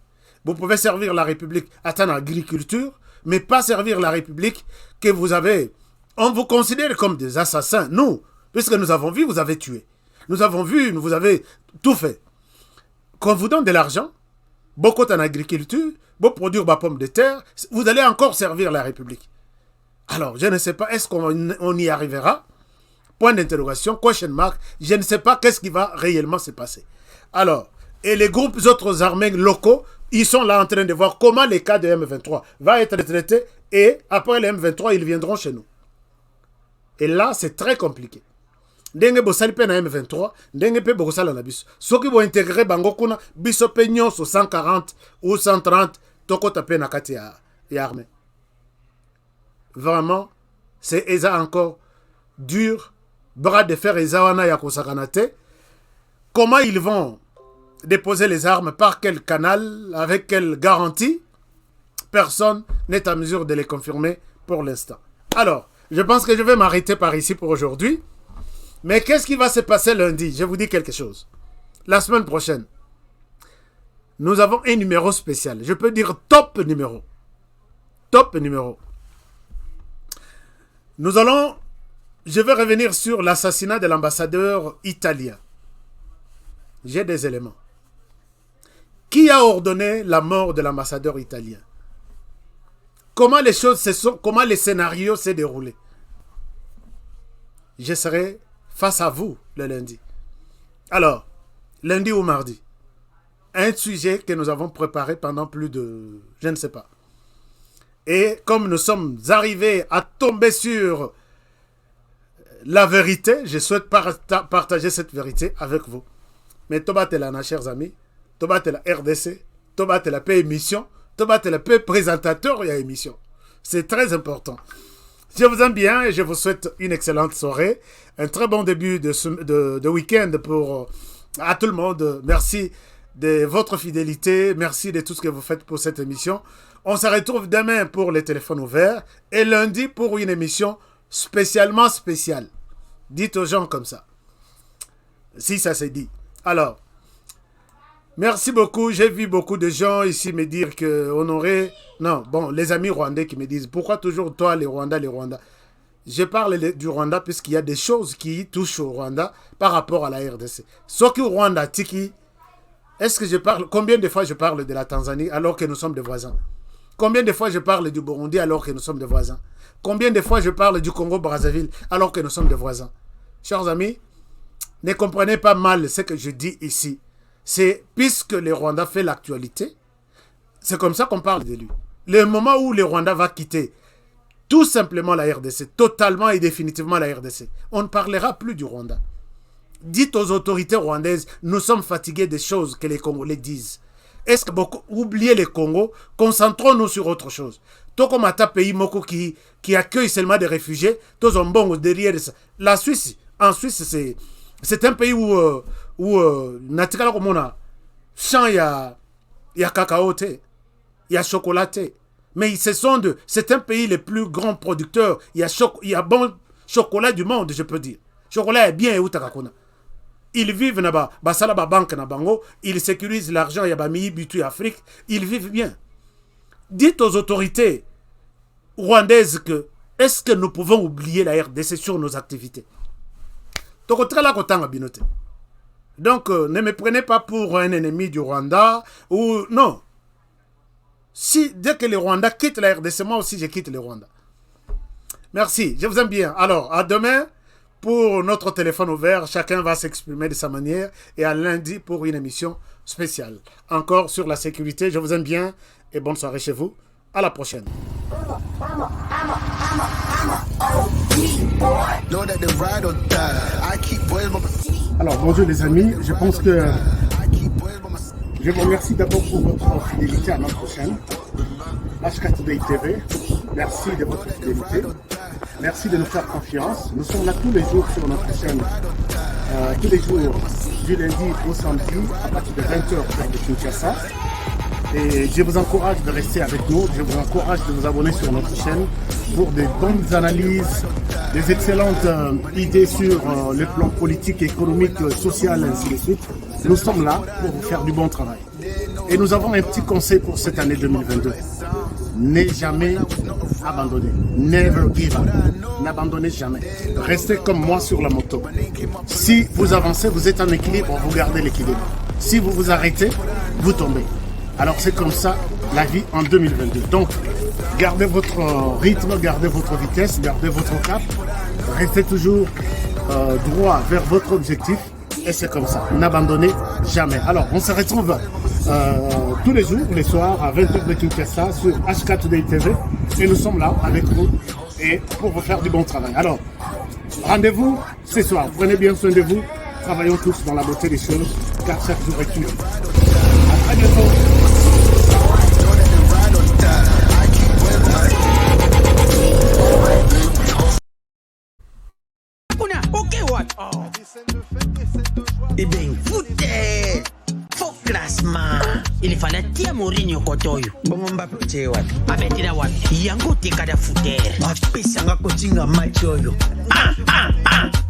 vous pouvez servir la République à Tanaba agriculture, mais pas servir la République que vous avez. On vous considère comme des assassins. Nous, puisque nous avons vu, vous avez tué. Nous avons vu, vous avez tout fait. Qu'on vous donne de l'argent, beaucoup en agriculture, beaucoup produire des pommes de terre, vous allez encore servir la République. Alors, je ne sais pas, est-ce qu'on y arrivera? Point d'interrogation, question mark, je ne sais pas qu'est-ce qui va réellement se passer. Alors, et les groupes autres armées locaux, ils sont là en train de voir comment les cas de M23 vont être traités et après les M23, ils viendront chez nous. Et là, c'est très compliqué. Ndenge bosali pe na M23, ndenge pe bokosala na biso. Soki bo intégrer bango kuna biso pe nyonso 140 ou 130 toko tapé na kati ya armée. Vraiment, c'est eza encore dur, bras de fer eza wana ya kosakanate. Comment ils vont déposer les armes, par quel canal, avec quelle garantie? Personne n'est en mesure de les confirmer pour l'instant. Alors, je pense que je vais m'arrêter par ici pour aujourd'hui. Mais qu'est-ce qui va se passer lundi? Je vous dis quelque chose. La semaine prochaine, nous avons un numéro spécial. Je peux dire top numéro. Top numéro. Je vais revenir sur l'assassinat de l'ambassadeur italien. J'ai des éléments. Qui a ordonné la mort de l'ambassadeur italien? Comment les choses comment les scénarios s'est déroulé? Je serai face à vous le lundi. Alors, lundi ou mardi, un sujet que nous avons préparé pendant plus de... je ne sais pas. Et comme nous sommes arrivés à tomber sur la vérité, je souhaite partager cette vérité avec vous. Mais Tobatela, chers amis, Tobatela RDC, Tobatela P émission, Tobatela P présentateur et émission. C'est très important. Je vous aime bien et je vous souhaite une excellente soirée. Un très bon début de week-end à tout le monde. Merci de votre fidélité. Merci de tout ce que vous faites pour cette émission. On se retrouve demain pour les téléphones ouverts et lundi pour une émission spécialement spéciale. Dites aux gens comme ça. Si ça s'est dit. Alors, merci beaucoup. J'ai vu beaucoup de gens ici me dire que Honoré... Non, bon, les amis rwandais qui me disent, pourquoi toujours toi, les Rwandais, les Rwandais? Je parle du Rwanda puisqu'il y a des choses qui touchent au Rwanda par rapport à la RDC. Ce qui au Rwanda, Tiki, est-ce que je parle... Combien de fois je parle de la Tanzanie alors que nous sommes des voisins? Combien de fois je parle du Burundi alors que nous sommes des voisins? Combien de fois je parle du Congo-Brazzaville alors que nous sommes des voisins? Chers amis, ne comprenez pas mal ce que je dis ici. C'est puisque le Rwanda fait l'actualité, c'est comme ça qu'on parle de lui. Le moment où le Rwanda va quitter tout simplement la RDC, totalement et définitivement la RDC, on ne parlera plus du Rwanda. Dites aux autorités rwandaises, nous sommes fatigués des choses que les Congolais disent. Est-ce que beaucoup oubliez le Congo, concentrons-nous sur autre chose. Tout comme un pays moko qui accueille seulement des réfugiés, tous en bon derrière ça. La Suisse, en Suisse, c'est un pays où natikala komona champ ya cacao il y a chocolat. Mais c'est un pays le plus grand producteur. Il y a bon chocolat du monde, je peux dire. Chocolat est bien où takakona. Ils vivent là-bas, basala ba banque na bango, ils sécurisent l'argent, il y a ba mi butu Afrique, ils vivent bien. Dites aux autorités rwandaises que est-ce que nous pouvons oublier la RDC sur nos activités? Donc ne me prenez pas pour un ennemi du Rwanda ou non. Si dès que le Rwanda quitte la RDC, moi aussi je quitte le Rwanda. Merci, je vous aime bien. Alors, à demain pour notre téléphone ouvert. Chacun va s'exprimer de sa manière. Et à lundi pour une émission spéciale. Encore sur la sécurité. Je vous aime bien et bonne soirée chez vous. À la prochaine. Alors, bonjour les amis. Je pense que je vous remercie d'abord pour votre fidélité à notre chaîne. HK Today TV. Merci de votre fidélité. Merci de nous faire confiance. Nous sommes là tous les jours sur notre chaîne. Tous les jours, du lundi au samedi, à partir de 20h de Kinshasa. Et je vous encourage de rester avec nous. Je vous encourage de vous abonner sur notre chaîne pour des bonnes analyses, des excellentes idées sur le plan politique, économique, social, ainsi de suite. Nous sommes là pour vous faire du bon travail. Et nous avons un petit conseil pour cette année 2022. Ne jamais abandonner. Never give up. N'abandonnez jamais. Restez comme moi sur la moto. Si vous avancez, vous êtes en équilibre, vous gardez l'équilibre. Si vous vous arrêtez, vous tombez. Alors c'est comme ça la vie en 2022. Donc, gardez votre rythme, gardez votre vitesse, gardez votre cap. Restez toujours droit vers votre objectif. Et c'est comme ça. N'abandonnez jamais. Alors, on se retrouve tous les jours, les soirs, à 20h de Kinshasa sur HK Today TV. Et nous sommes là avec vous et pour vous faire du bon travail. Alors, rendez-vous ce soir. Prenez bien soin de vous. Travaillons tous dans la beauté des choses, car chaque jour est unique. À très bientôt. Eh bien, foutez! Faux classement! Il fallait tirer Mourinho Kotoyo. Bon, on va péter what? Abetira what? Yango tekada fouter. Apesanga kotinga machoyo.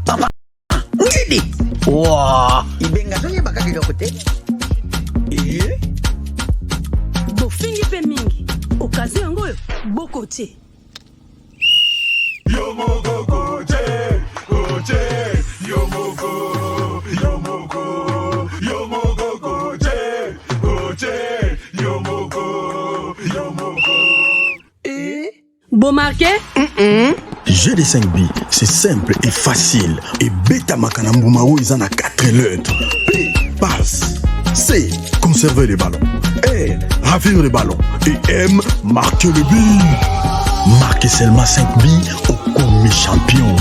Papa! Ngidi! Wow! Ibenga sonye bakakika kote? Bofingi pe mingi. Okazi yango bokote. Yomogo goje, goje, yomogo, yomogo, yomogo goje, goje, yomogo, yomogo. Bon marqué? GD5B, c'est simple et facile. Et Beta Makanambumao, ils en a 4 lettres. P, passe. C, conserver les ballons. R, ravir les ballons. Et M, marquer le but. Marquez seulement 5 billes au commis champion.